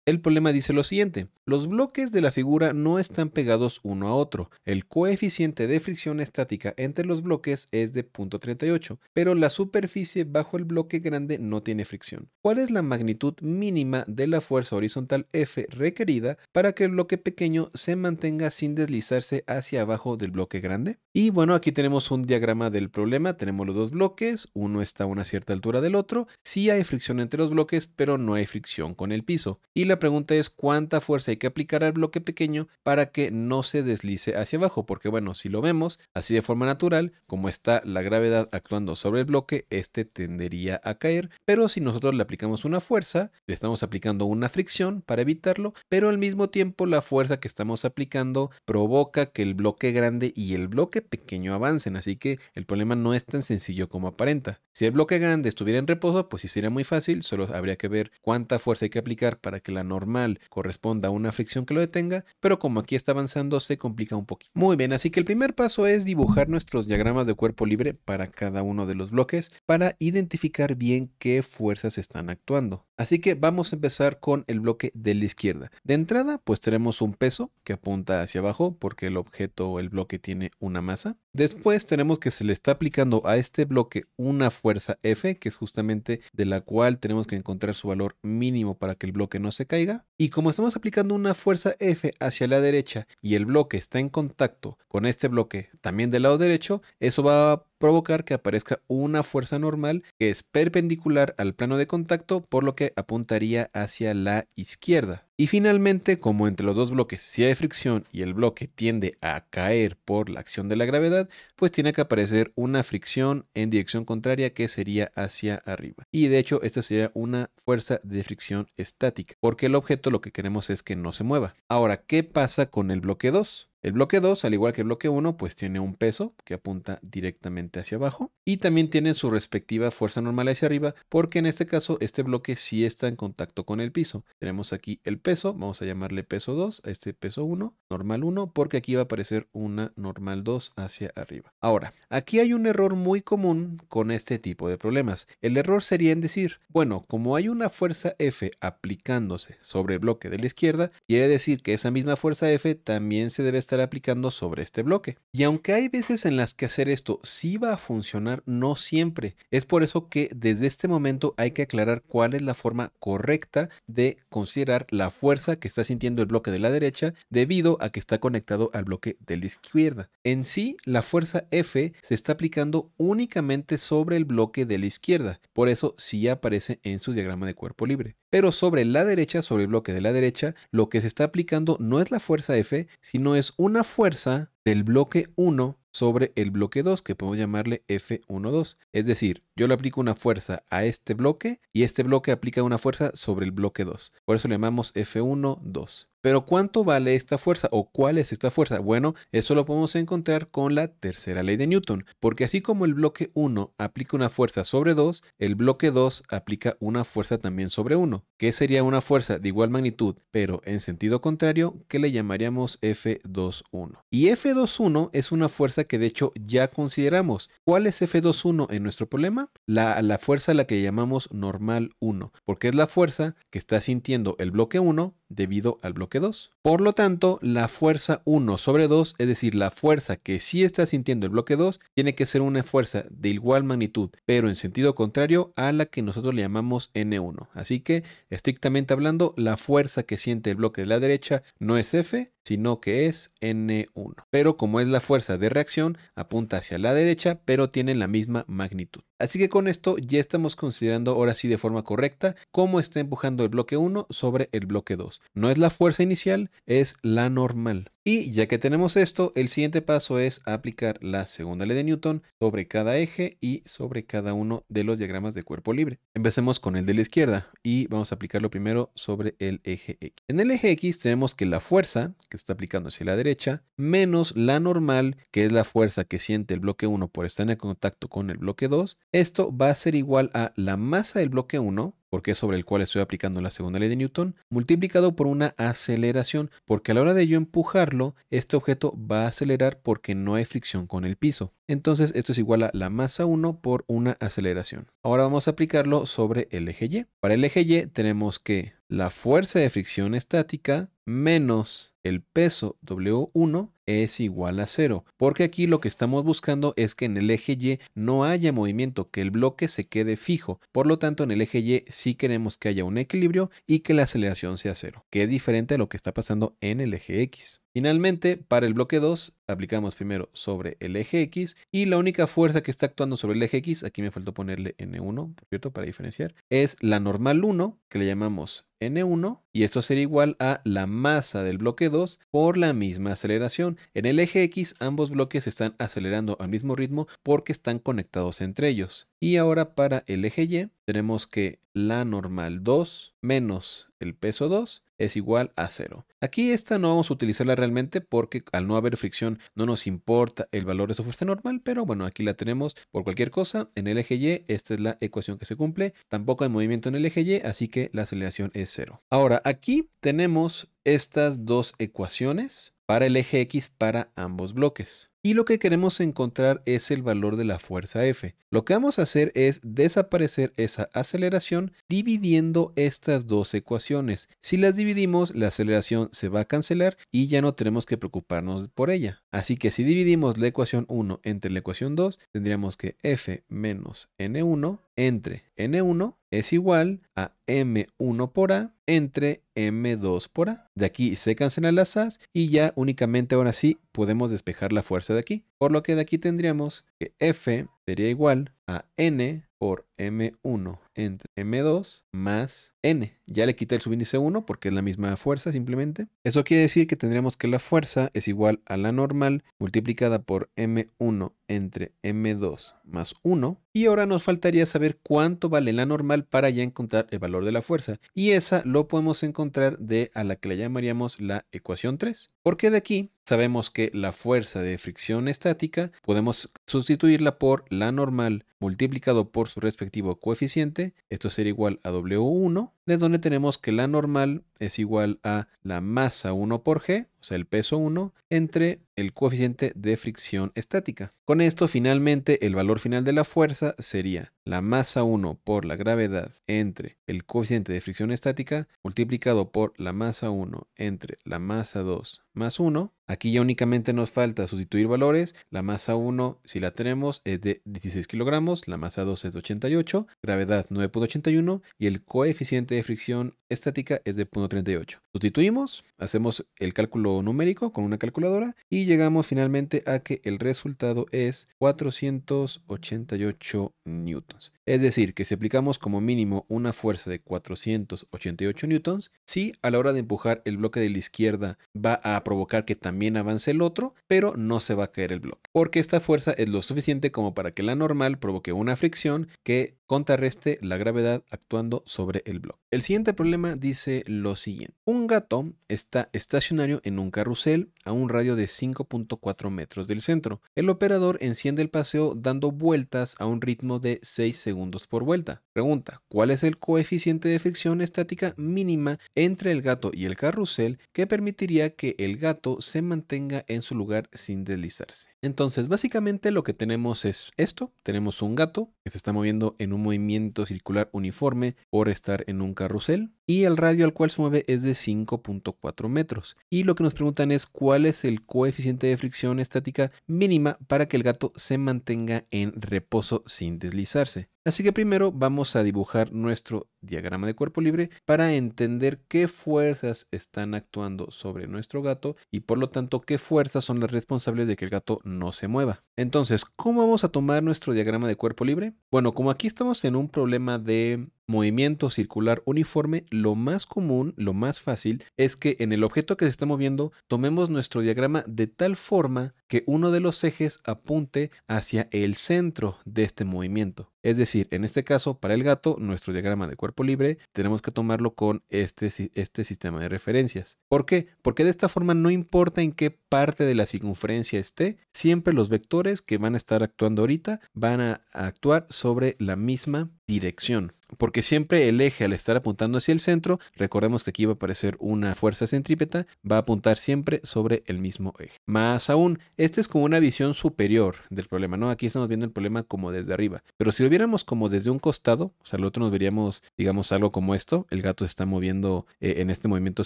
A: El problema dice lo siguiente: los bloques de la figura no están pegados uno a otro. El coeficiente de fricción estática entre los bloques es de 0.38, pero la superficie bajo el bloque grande no tiene fricción. ¿Cuál es la magnitud mínima de la fuerza horizontal F requerida para que el bloque pequeño se mantenga sin deslizarse hacia abajo del bloque grande? Y bueno, aquí tenemos un diagrama del problema. Tenemos los dos bloques, uno está a una cierta altura del otro. Sí hay fricción entre los bloques, pero no hay fricción con el piso. Y la pregunta es cuánta fuerza hay que aplicar al bloque pequeño para que no se deslice hacia abajo, porque bueno, si lo vemos así de forma natural, como está la gravedad actuando sobre el bloque, este tendería a caer, pero si nosotros le aplicamos una fuerza, le estamos aplicando una fricción para evitarlo, pero al mismo tiempo la fuerza que estamos aplicando provoca que el bloque grande y el bloque pequeño avancen, así que el problema no es tan sencillo como aparenta. Si el bloque grande estuviera en reposo, pues sí sería muy fácil, solo habría que ver cuánta fuerza hay que aplicar para que la normal corresponda a una fricción que lo detenga, pero como aquí está avanzando se complica un poquito. Muy bien, así que el primer paso es dibujar nuestros diagramas de cuerpo libre para cada uno de los bloques para identificar bien qué fuerzas están actuando. Así que vamos a empezar con el bloque de la izquierda. De entrada, pues tenemos un peso que apunta hacia abajo porque el objeto o el bloque tiene una masa. Después tenemos que se le está aplicando a este bloque una fuerza F, que es justamente de la cual tenemos que encontrar su valor mínimo para que el bloque no se caiga. Y como estamos aplicando una fuerza F hacia la derecha y el bloque está en contacto con este bloque también del lado derecho, eso va a provocar que aparezca una fuerza normal que es perpendicular al plano de contacto, por lo que apuntaría hacia la izquierda. Y finalmente, como entre los dos bloques sí hay fricción y el bloque tiende a caer por la acción de la gravedad, pues tiene que aparecer una fricción en dirección contraria que sería hacia arriba. Y de hecho, esta sería una fuerza de fricción estática, porque el objeto lo que queremos es que no se mueva. Ahora, ¿qué pasa con el bloque 2? El bloque 2, al igual que el bloque 1, pues tiene un peso que apunta directamente hacia abajo y también tiene su respectiva fuerza normal hacia arriba, porque en este caso este bloque sí está en contacto con el piso. Tenemos aquí el peso, vamos a llamarle peso 2 a este peso 1, normal 1, porque aquí va a aparecer una normal 2 hacia arriba. Ahora, aquí hay un error muy común con este tipo de problemas. El error sería en decir, bueno, como hay una fuerza F aplicándose sobre el bloque de la izquierda, quiere decir que esa misma fuerza F también se debe estar aplicando sobre este bloque. Y aunque hay veces en las que hacer esto sí va a funcionar, no siempre. Es por eso que desde este momento hay que aclarar cuál es la forma correcta de considerar la fuerza que está sintiendo el bloque de la derecha debido a que está conectado al bloque de la izquierda. En sí, la fuerza F se está aplicando únicamente sobre el bloque de la izquierda. Por eso sí aparece en su diagrama de cuerpo libre. Pero sobre la derecha, sobre el bloque de la derecha, lo que se está aplicando no es la fuerza F, sino es una fuerza del bloque 1 sobre el bloque 2, que podemos llamarle F12. Es decir, yo le aplico una fuerza a este bloque y este bloque aplica una fuerza sobre el bloque 2. Por eso le llamamos F12. Pero ¿cuánto vale esta fuerza o cuál es esta fuerza? Bueno, eso lo podemos encontrar con la tercera ley de Newton, porque así como el bloque 1 aplica una fuerza sobre 2, el bloque 2 aplica una fuerza también sobre 1, que sería una fuerza de igual magnitud, pero en sentido contrario, que le llamaríamos F21. Y F21 es una fuerza fuerza que de hecho ya consideramos. ¿Cuál es F21 en nuestro problema? La fuerza a la que llamamos normal 1, porque es la fuerza que está sintiendo el bloque 1 debido al bloque 2. Por lo tanto, la fuerza 1 sobre 2, es decir, la fuerza que sí está sintiendo el bloque 2, tiene que ser una fuerza de igual magnitud, pero en sentido contrario a la que nosotros le llamamos N1. Así que, estrictamente hablando, la fuerza que siente el bloque de la derecha no es F, sino que es N1. Pero como es la fuerza de reacción, apunta hacia la derecha, pero tiene la misma magnitud. Así que con esto ya estamos considerando ahora sí de forma correcta cómo está empujando el bloque 1 sobre el bloque 2. No es la fuerza inicial, es la normal. Y ya que tenemos esto, el siguiente paso es aplicar la segunda ley de Newton sobre cada eje y sobre cada uno de los diagramas de cuerpo libre. Empecemos con el de la izquierda y vamos a aplicarlo primero sobre el eje X. En el eje X tenemos que la fuerza que está aplicando hacia la derecha menos la normal, que es la fuerza que siente el bloque 1 por estar en contacto con el bloque 2. Esto va a ser igual a la masa del bloque 1, porque es sobre el cual estoy aplicando la segunda ley de Newton, multiplicado por una aceleración, porque a la hora de yo empujarlo, este objeto va a acelerar porque no hay fricción con el piso. Entonces esto es igual a la masa 1 por una aceleración. Ahora vamos a aplicarlo sobre el eje Y. Para el eje Y tenemos que la fuerza de fricción estática menos el peso W1 es igual a 0, porque aquí lo que estamos buscando es que en el eje Y no haya movimiento, que el bloque se quede fijo. Por lo tanto, en el eje Y sí queremos que haya un equilibrio y que la aceleración sea 0, que es diferente a lo que está pasando en el eje X. Finalmente, para el bloque 2, aplicamos primero sobre el eje X y la única fuerza que está actuando sobre el eje X, aquí me faltó ponerle N1, por cierto, para diferenciar, es la normal 1, que le llamamos N1, y esto sería igual a la masa del bloque 2 por la misma aceleración. En el eje X, ambos bloques están acelerando al mismo ritmo porque están conectados entre ellos. Y ahora para el eje Y, tenemos que la normal 2 menos el peso 2 es igual a 0. Aquí esta no vamos a utilizarla realmente porque al no haber fricción no nos importa el valor de su fuerza normal, pero bueno, aquí la tenemos por cualquier cosa. En el eje Y, esta es la ecuación que se cumple. Tampoco hay movimiento en el eje Y, así que la aceleración es 0. Ahora, aquí tenemos estas dos ecuaciones para el eje X para ambos bloques. Y lo que queremos encontrar es el valor de la fuerza F. Lo que vamos a hacer es desaparecer esa aceleración dividiendo estas dos ecuaciones. Si las dividimos, la aceleración se va a cancelar y ya no tenemos que preocuparnos por ella. Así que si dividimos la ecuación 1 entre la ecuación 2, tendríamos que F menos N1 entre N1 es igual a M1 por A entre M2 por A. De aquí se cancelan las A's y ya únicamente ahora sí podemos despejar la fuerza de aquí. Por lo que de aquí tendríamos que F sería igual a N por M1 entre M2 más N. Ya le quité el subíndice 1 porque es la misma fuerza simplemente. Eso quiere decir que tendríamos que la fuerza es igual a la normal multiplicada por M1 entre M2 más 1. Y ahora nos faltaría saber cuánto vale la normal para ya encontrar el valor de la fuerza. Y esa lo podemos encontrar de a la que le llamaríamos la ecuación 3. Porque de aquí sabemos que la fuerza de fricción estática podemos sustituirla por la normal multiplicado por su respectivo coeficiente. Esto sería igual a W1, de donde tenemos que la normal es igual a la masa 1 por G, o sea el peso 1, entre el coeficiente de fricción estática. Con esto finalmente el valor final de la fuerza sería la masa 1 por la gravedad entre el coeficiente de fricción estática multiplicado por la masa 1 entre la masa 2 más 1. Aquí ya únicamente nos falta sustituir valores. La masa 1, si la tenemos, es de 16 kilogramos, la masa 2 es de 88, gravedad 9.81 y el coeficiente de fricción estática es de 0.38. Sustituimos, hacemos el cálculo numérico con una calculadora y llegamos finalmente a que el resultado es 488 newtons. Es decir, que si aplicamos como mínimo una fuerza de 488 newtons, sí, a la hora de empujar el bloque de la izquierda va a provocar que también avance el otro, pero no se va a caer el bloque, porque esta fuerza es lo suficiente como para que la normal provoque una fricción que contrarreste la gravedad actuando sobre el bloque. El siguiente problema dice lo siguiente. Un gato está estacionario en un carrusel a un radio de 5.4 metros del centro. El operador enciende el paseo dando vueltas a un ritmo de 6 segundos por vuelta. Pregunta, ¿cuál es el coeficiente de fricción estática mínima entre el gato y el carrusel que permitiría que el gato se mantenga en su lugar sin deslizarse? Entonces, básicamente lo que tenemos es esto. Tenemos un gato que se está moviendo en un movimiento circular uniforme por estar en un carrusel y el radio al cual se mueve es de 5.4 metros. Y lo que nos preguntan es cuál es el coeficiente de fricción estática mínima para que el gato se mantenga en reposo sin deslizarse. Así que primero vamos a dibujar nuestro diagrama de cuerpo libre para entender qué fuerzas están actuando sobre nuestro gato y por lo tanto qué fuerzas son las responsables de que el gato no se mueva. Entonces, ¿cómo vamos a tomar nuestro diagrama de cuerpo libre? Bueno, como aquí estamos en un problema de movimiento circular uniforme, lo más común, lo más fácil, es que en el objeto que se está moviendo tomemos nuestro diagrama de tal forma que uno de los ejes apunte hacia el centro de este movimiento. Es decir, en este caso, para el gato, nuestro diagrama de cuerpo libre tenemos que tomarlo con este sistema de referencias. ¿Por qué? Porque de esta forma no importa en qué parte de la circunferencia esté, siempre los vectores que van a estar actuando ahorita van a actuar sobre la misma dirección. Porque siempre el eje, al estar apuntando hacia el centro, recordemos que aquí va a aparecer una fuerza centrípeta, va a apuntar siempre sobre el mismo eje. Más aún, esta es como una visión superior del problema, ¿no? Aquí estamos viendo el problema como desde arriba. Pero si lo viéramos como desde un costado, o sea, el otro nos veríamos, digamos, algo como esto. El gato se está moviendo en este movimiento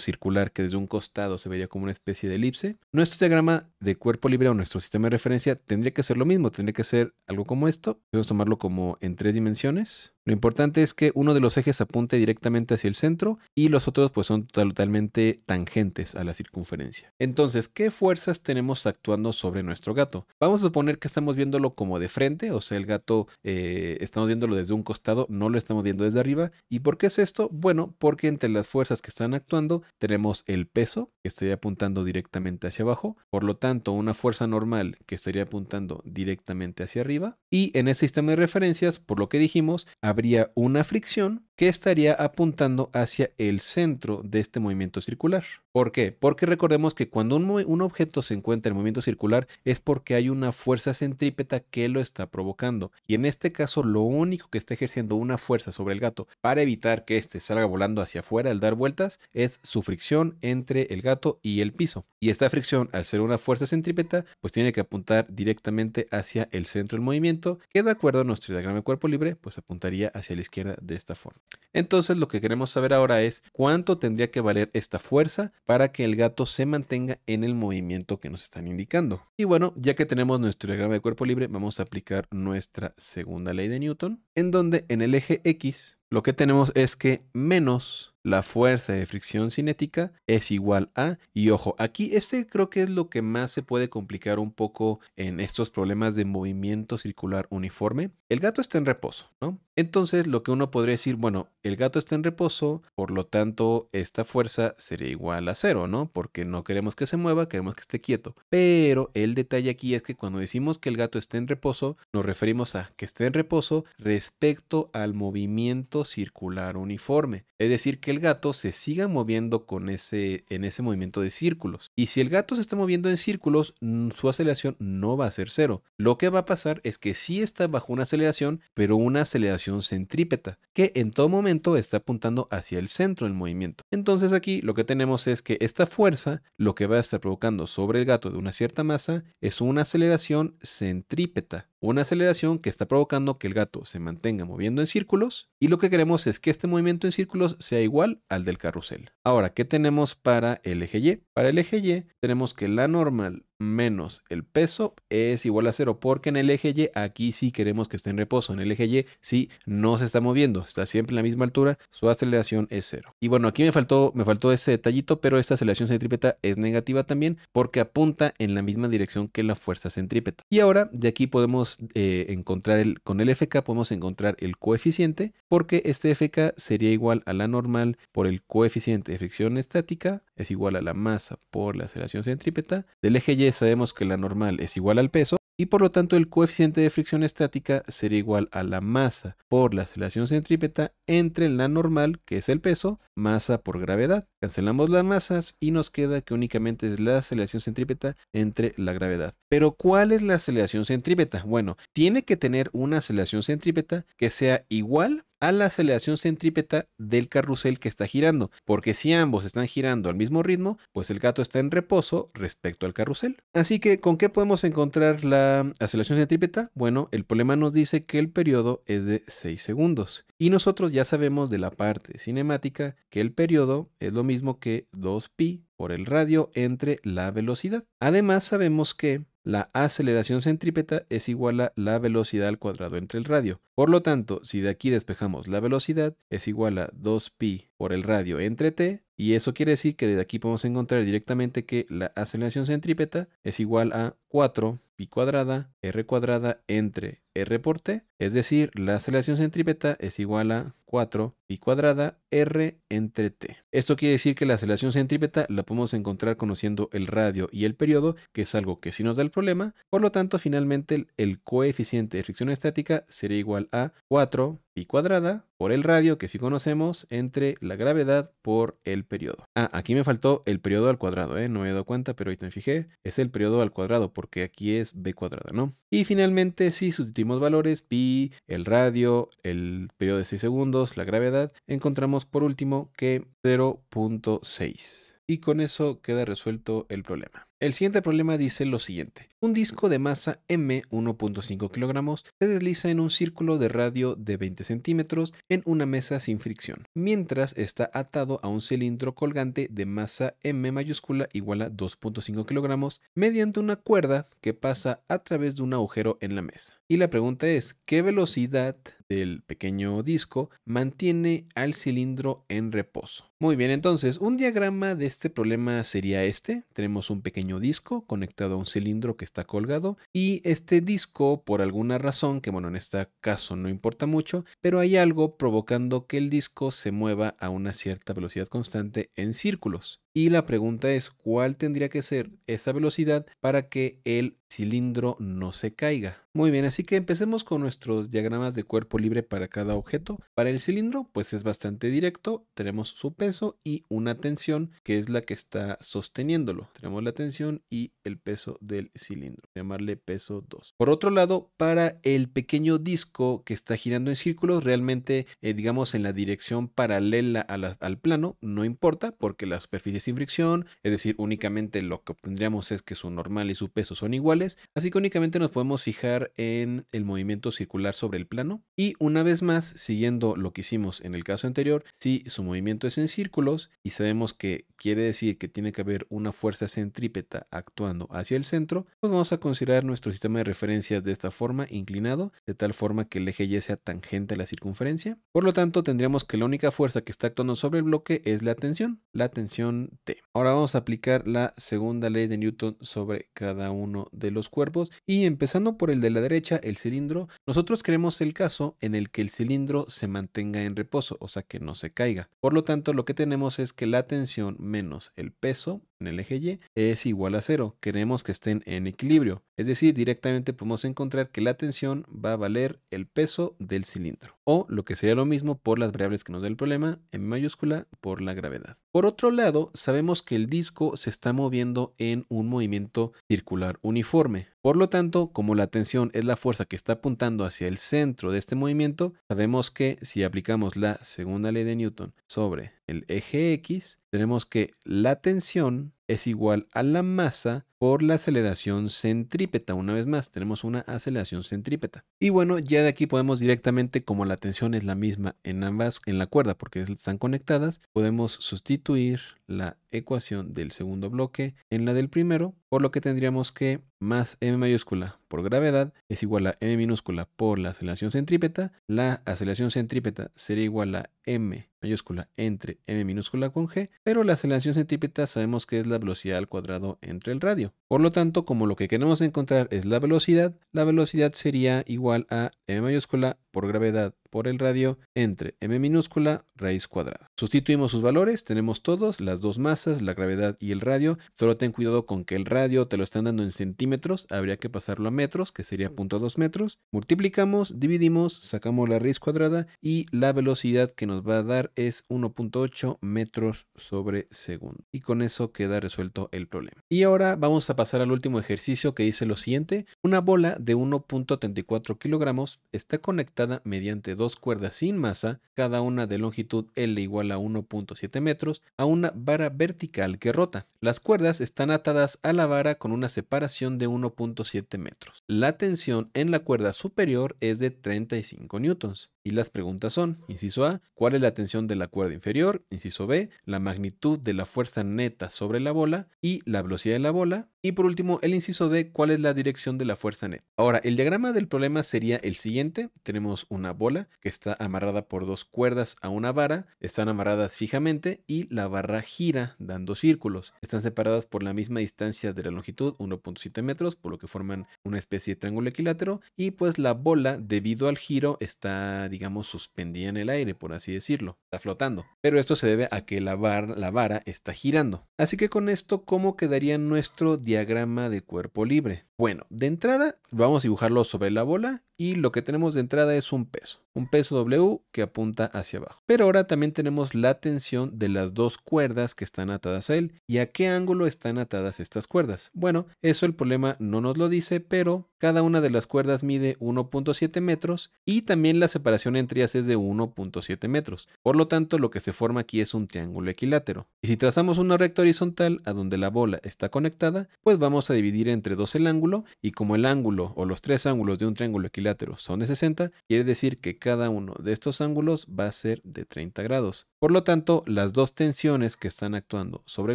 A: circular que desde un costado se vería como una especie de elipse. Nuestro diagrama de cuerpo libre o nuestro sistema de referencia tendría que ser lo mismo, tendría que ser algo como esto. Podemos tomarlo como en 3 dimensiones. Lo importante es que uno de los ejes apunte directamente hacia el centro y los otros pues son totalmente tangentes a la circunferencia. Entonces, ¿qué fuerzas tenemos actuando sobre nuestro gato? Vamos a suponer que estamos viéndolo como de frente, o sea, el gato estamos viéndolo desde un costado, no lo estamos viendo desde arriba. ¿Y por qué es esto? Bueno, porque entre las fuerzas que están actuando tenemos el peso, que estaría apuntando directamente hacia abajo, por lo tanto, una fuerza normal que estaría apuntando directamente hacia arriba, y en ese sistema de referencias, por lo que dijimos, habría una fricción que estaría apuntando hacia el centro de este movimiento circular. ¿Por qué? Porque recordemos que cuando un objeto se encuentra en movimiento circular es porque hay una fuerza centrípeta que lo está provocando. Y en este caso, lo único que está ejerciendo una fuerza sobre el gato para evitar que éste salga volando hacia afuera al dar vueltas es su fricción entre el gato y el piso. Y esta fricción, al ser una fuerza centrípeta, pues tiene que apuntar directamente hacia el centro del movimiento, que de acuerdo a nuestro diagrama de cuerpo libre, pues apuntaría hacia la izquierda de esta forma. Entonces, lo que queremos saber ahora es cuánto tendría que valer esta fuerza para que el gato se mantenga en el movimiento que nos están indicando. Y bueno, ya que tenemos nuestro diagrama de cuerpo libre, vamos a aplicar nuestra segunda ley de Newton, en donde en el eje X lo que tenemos es que menos la fuerza de fricción cinética es igual a, y ojo, aquí creo que es lo que más se puede complicar un poco en estos problemas de movimiento circular uniforme. El gato está en reposo, ¿no? Entonces lo que uno podría decir, bueno, el gato está en reposo, por lo tanto esta fuerza sería igual a 0, ¿no? Porque no queremos que se mueva, queremos que esté quieto. Pero el detalle aquí es que cuando decimos que el gato está en reposo, nos referimos a que esté en reposo respecto al movimiento circular uniforme. Es decir, que el gato se siga moviendo en ese movimiento de círculos. Y si el gato se está moviendo en círculos, su aceleración no va a ser 0. Lo que va a pasar es que sí está bajo una aceleración, pero una aceleración centrípeta, que en todo momento está apuntando hacia el centro del movimiento. Entonces aquí lo que tenemos es que esta fuerza, lo que va a estar provocando sobre el gato de una cierta masa, es una aceleración centrípeta. Una aceleración que está provocando que el gato se mantenga moviendo en círculos y lo que queremos es que este movimiento en círculos sea igual al del carrusel. Ahora, ¿qué tenemos para el eje Y? Para el eje Y tenemos que la normal menos el peso es igual a 0 porque en el eje Y aquí sí queremos que esté en reposo. En el eje Y sí no se está moviendo, está siempre en la misma altura, su aceleración es 0. Y bueno, aquí me faltó ese detallito, pero esta aceleración centrípeta es negativa también porque apunta en la misma dirección que la fuerza centrípeta. Y ahora de aquí podemos encontrar con el FK podemos encontrar el coeficiente porque este FK sería igual a la normal por el coeficiente de fricción estática es igual a la masa por la aceleración centrípeta. Del eje Y sabemos que la normal es igual al peso. y por lo tanto el coeficiente de fricción estática sería igual a la masa por la aceleración centrípeta entre la normal, que es el peso, masa por gravedad. Cancelamos las masas y nos queda que únicamente es la aceleración centrípeta entre la gravedad. Pero ¿cuál es la aceleración centrípeta? Bueno, tiene que tener una aceleración centrípeta que sea igual a la aceleración centrípeta del carrusel que está girando, porque si ambos están girando al mismo ritmo, pues el gato está en reposo respecto al carrusel. Así que, ¿con qué podemos encontrar la aceleración centrípeta? Bueno, el problema nos dice que el periodo es de 6 segundos y nosotros ya sabemos de la parte cinemática que el periodo es lo mismo que 2pi por el radio entre la velocidad. Además, sabemos que la aceleración centrípeta es igual a la velocidad al cuadrado entre el radio. Por lo tanto, si de aquí despejamos la velocidad, es igual a 2pi por el radio entre t, y eso quiere decir que desde aquí podemos encontrar directamente que la aceleración centrípeta es igual a 4pi cuadrada r cuadrada entre r por t, es decir, la aceleración centrípeta es igual a 4pi cuadrada r entre t. Esto quiere decir que la aceleración centrípeta la podemos encontrar conociendo el radio y el periodo, que es algo que sí nos da el problema. Por lo tanto, finalmente el coeficiente de fricción estática sería igual a 4pi cuadrada por el radio, que sí conocemos, entre la gravedad por el periodo. Aquí me faltó el periodo al cuadrado, no me he dado cuenta, pero ahorita me fijé, es el periodo al cuadrado, porque aquí es b cuadrada, ¿no? Y finalmente, si sustituimos valores, pi, el radio, el periodo de 6 segundos, la gravedad, encontramos por último que 0.6. Y con eso queda resuelto el problema. El siguiente problema dice lo siguiente. Un disco de masa M, 1.5 kilogramos, se desliza en un círculo de radio de 20 centímetros en una mesa sin fricción, mientras está atado a un cilindro colgante de masa M mayúscula igual a 2.5 kilogramos mediante una cuerda que pasa a través de un agujero en la mesa. Y la pregunta es, ¿qué velocidad del pequeño disco mantiene al cilindro en reposo? Muy bien, entonces un diagrama de este problema sería este. Tenemos un pequeño disco conectado a un cilindro que está colgado y este disco, por alguna razón, que bueno, en este caso no importa mucho, pero hay algo provocando que el disco se mueva a una cierta velocidad constante en círculos. Y la pregunta es, ¿cuál tendría que ser esa velocidad para que el cilindro no se caiga? Muy bien, así que empecemos con nuestros diagramas de cuerpo libre para cada objeto. Para el cilindro, pues es bastante directo. Tenemos su peso y una tensión que es la que está sosteniéndolo. Tenemos la tensión y el peso del cilindro. Llamarle peso 2. Por otro lado, para el pequeño disco que está girando en círculos, realmente, digamos, en la dirección paralela al plano, no importa porque la superficie sin fricción, es decir, únicamente lo que obtendríamos es que su normal y su peso son iguales, así que únicamente nos podemos fijar en el movimiento circular sobre el plano y una vez más, siguiendo lo que hicimos en el caso anterior, si su movimiento es en círculos y sabemos que quiere decir que tiene que haber una fuerza centrípeta actuando hacia el centro, pues vamos a considerar nuestro sistema de referencias de esta forma, inclinado, de tal forma que el eje Y sea tangente a la circunferencia. Por lo tanto, tendríamos que la única fuerza que está actuando sobre el bloque es la tensión T. Ahora vamos a aplicar la segunda ley de Newton sobre cada uno de los cuerpos y empezando por el de la derecha, el cilindro, nosotros queremos el caso en el que el cilindro se mantenga en reposo, o sea que no se caiga. Por lo tanto, lo que tenemos es que la tensión menos el peso en el eje Y es igual a 0. Queremos que estén en equilibrio, es decir, directamente podemos encontrar que la tensión va a valer el peso del cilindro, o lo que sería lo mismo por las variables que nos da el problema, en mayúscula por la gravedad. Por otro lado, sabemos que el disco se está moviendo en un movimiento circular uniforme. Por lo tanto, como la tensión es la fuerza que está apuntando hacia el centro de este movimiento, sabemos que si aplicamos la segunda ley de Newton sobre el eje X, tenemos que la tensión es igual a la masa por la aceleración centrípeta. Una vez más, tenemos una aceleración centrípeta. Y bueno, ya de aquí podemos directamente, como la tensión es la misma en ambas, en la cuerda, porque están conectadas, podemos sustituir la ecuación del segundo bloque en la del primero, por lo que tendríamos que más m mayúscula por gravedad es igual a m minúscula por la aceleración centrípeta. La aceleración centrípeta sería igual a m mayúscula entre m minúscula con g, pero la aceleración centrípeta sabemos que es la velocidad al cuadrado entre el radio. Por lo tanto, como lo que queremos encontrar es la velocidad sería igual a m mayúscula por gravedad por el radio entre m minúscula raíz cuadrada. Sustituimos sus valores, tenemos todos, las dos masas, la gravedad y el radio. Solo ten cuidado con que el radio te lo están dando en centímetros, habría que pasarlo a metros, que sería 0.2 metros. Multiplicamos, dividimos, sacamos la raíz cuadrada y la velocidad que nos va a dar es 1.8 metros sobre segundo. Y con eso queda resuelto el problema. Y ahora vamos a pasar al último ejercicio que dice lo siguiente. Una bola de 1.34 kilogramos está conectada mediante dos cuerdas sin masa, cada una de longitud L igual a 1.7 metros, a una vara vertical que rota. Las cuerdas están atadas a la vara con una separación de 1.7 metros. La tensión en la cuerda superior es de 35 newtons. Y las preguntas son, inciso A, ¿cuál es la tensión de la cuerda inferior? Inciso B, la magnitud de la fuerza neta sobre la bola y la velocidad de la bola. Y por último, el inciso D, ¿cuál es la dirección de la fuerza neta? Ahora, el diagrama del problema sería el siguiente. Tenemos una bola que está amarrada por dos cuerdas a una vara, están amarradas fijamente y la barra gira dando círculos. Están separadas por la misma distancia de la longitud, 1.7 metros, por lo que forman una especie de triángulo equilátero. Y pues la bola, debido al giro, está, digamos, suspendida en el aire, por así decirlo. Está flotando. Pero esto se debe a que la vara está girando. Así que con esto, ¿cómo quedaría nuestro diagrama de cuerpo libre? Bueno, de entrada vamos a dibujarlo sobre la bola y lo que tenemos de entrada es un peso W que apunta hacia abajo. Pero ahora también tenemos la tensión de las dos cuerdas que están atadas a él. ¿Y a qué ángulo están atadas estas cuerdas? Bueno, eso el problema no nos lo dice, pero cada una de las cuerdas mide 1.7 metros y también la separación entre ellas es de 1.7 metros. Por lo tanto, lo que se forma aquí es un triángulo equilátero. Y si trazamos una recta horizontal a donde la bola está conectada, pues vamos a dividir entre dos el ángulo, y como el ángulo o los tres ángulos de un triángulo equilátero son de 60, quiere decir que cada uno de estos ángulos va a ser de 30 grados. Por lo tanto, las dos tensiones que están actuando sobre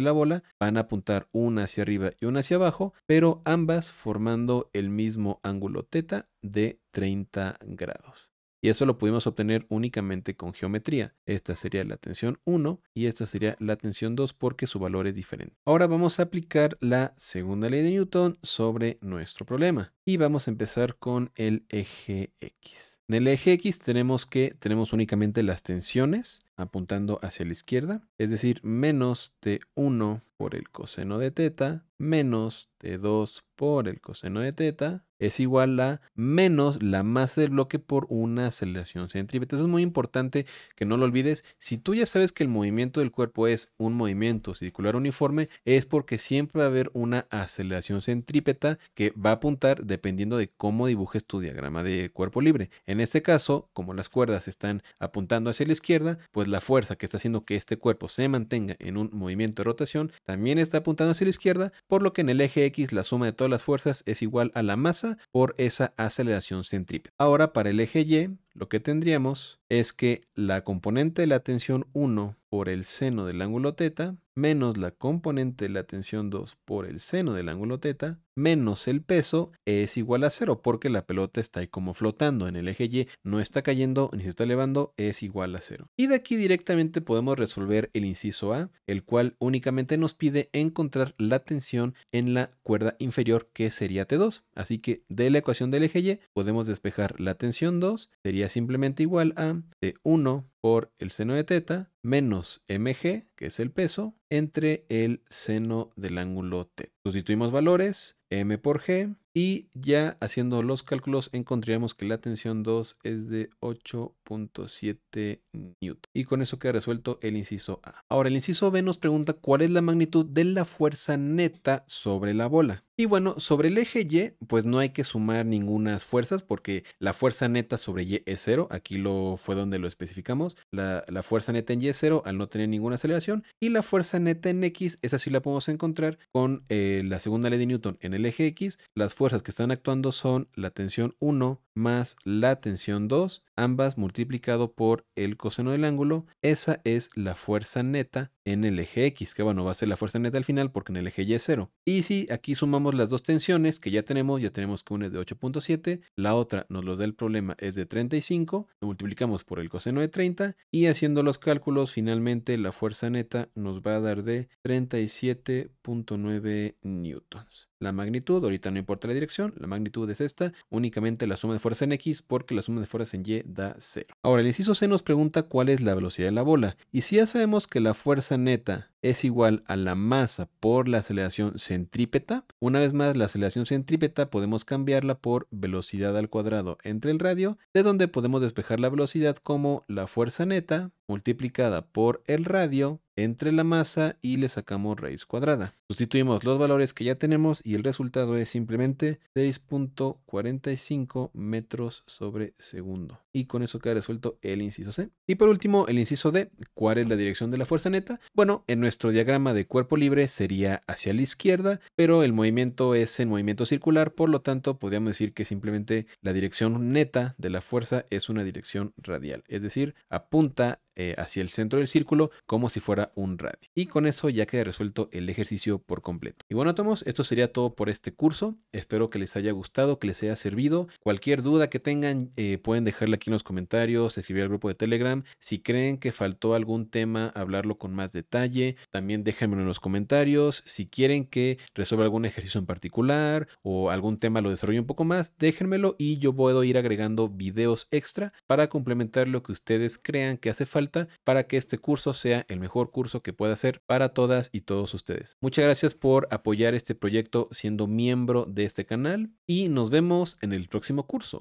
A: la bola van a apuntar una hacia arriba y una hacia abajo, pero ambas formando el mismo ángulo θ de 30 grados. Y eso lo pudimos obtener únicamente con geometría. Esta sería la tensión 1 y esta sería la tensión 2 porque su valor es diferente. Ahora vamos a aplicar la segunda ley de Newton sobre nuestro problema. Y vamos a empezar con el eje X. En el eje X tenemos únicamente las tensiones apuntando hacia la izquierda, es decir, menos T1 por el coseno de θ menos T2 por el coseno de θ es igual a menos la masa del bloque por una aceleración centrípeta. Eso es muy importante que no lo olvides. Si tú ya sabes que el movimiento del cuerpo es un movimiento circular uniforme, es porque siempre va a haber una aceleración centrípeta que va a apuntar dependiendo de cómo dibujes tu diagrama de cuerpo libre. En este caso, como las cuerdas están apuntando hacia la izquierda, pues la fuerza que está haciendo que este cuerpo se mantenga en un movimiento de rotación también está apuntando hacia la izquierda, por lo que en el eje X la suma de todas las fuerzas es igual a la masa por esa aceleración centrípeta. Ahora para el eje Y, lo que tendríamos es que la componente de la tensión 1 por el seno del ángulo θ menos la componente de la tensión 2 por el seno del ángulo θ menos el peso es igual a 0 porque la pelota está ahí como flotando. En el eje Y no está cayendo ni se está elevando, es igual a 0. Y de aquí directamente podemos resolver el inciso A, el cual únicamente nos pide encontrar la tensión en la cuerda inferior que sería T2. Así que de la ecuación del eje Y podemos despejar la tensión 2, sería simplemente igual a T1 por el seno de θ menos mg, que es el peso, entre el seno del ángulo θ. Sustituimos valores, m por g, y ya haciendo los cálculos encontraríamos que la tensión 2 es de 8.7 newton. Y con eso queda resuelto el inciso A. Ahora el inciso B nos pregunta cuál es la magnitud de la fuerza neta sobre la bola. Y bueno, sobre el eje Y, pues no hay que sumar ninguna fuerzas porque la fuerza neta sobre Y es 0. Aquí fue donde lo especificamos. La fuerza neta en Y es 0 al no tener ninguna aceleración. Y la fuerza neta en X, esa sí la podemos encontrar con la segunda ley de Newton en el eje X. Las fuerzas que están actuando son la tensión 1 más la tensión 2, ambas multiplicado por el coseno del ángulo. Esa es la fuerza neta en el eje X, que bueno, va a ser la fuerza neta al final porque en el eje Y es 0. Y si aquí sumamos las dos tensiones que ya tenemos que una es de 8.7, la otra nos los da el problema es de 35, lo multiplicamos por el coseno de 30 y haciendo los cálculos finalmente la fuerza neta nos va a dar de 37.9 newtons. La magnitud, ahorita no importa la dirección, la magnitud es esta, únicamente la suma de fuerza en X porque la suma de fuerza en Y da 0. Ahora el inciso C nos pregunta cuál es la velocidad de la bola y si ya sabemos que la fuerza neta es igual a la masa por la aceleración centrípeta, una vez más la aceleración centrípeta podemos cambiarla por velocidad al cuadrado entre el radio, de donde podemos despejar la velocidad como la fuerza neta multiplicada por el radio entre la masa y le sacamos raíz cuadrada. Sustituimos los valores que ya tenemos y el resultado es simplemente 6.45 metros sobre segundo. Y con eso queda resuelto el inciso C. Y por último, el inciso D. ¿Cuál es la dirección de la fuerza neta? Bueno, en nuestro diagrama de cuerpo libre sería hacia la izquierda, pero el movimiento es en movimiento circular, por lo tanto podríamos decir que simplemente la dirección neta de la fuerza es una dirección radial, es decir, apunta hacia el centro del círculo como si fuera un radio. Y con eso ya queda resuelto el ejercicio por completo. Y bueno, tomos, esto sería todo por este curso. Espero que les haya gustado, que les haya servido. Cualquier duda que tengan pueden dejarla aquí en los comentarios, escribir al grupo de Telegram. Si creen que faltó algún tema, hablarlo con más detalle, también déjenmelo en los comentarios. Si quieren que resuelva algún ejercicio en particular o algún tema lo desarrolle un poco más, déjenmelo y yo puedo ir agregando videos extra para complementar lo que ustedes crean que hace falta para que este curso sea el mejor curso que pueda ser para todas y todos ustedes. Muchas gracias por apoyar este proyecto siendo miembro de este canal y nos vemos en el próximo curso.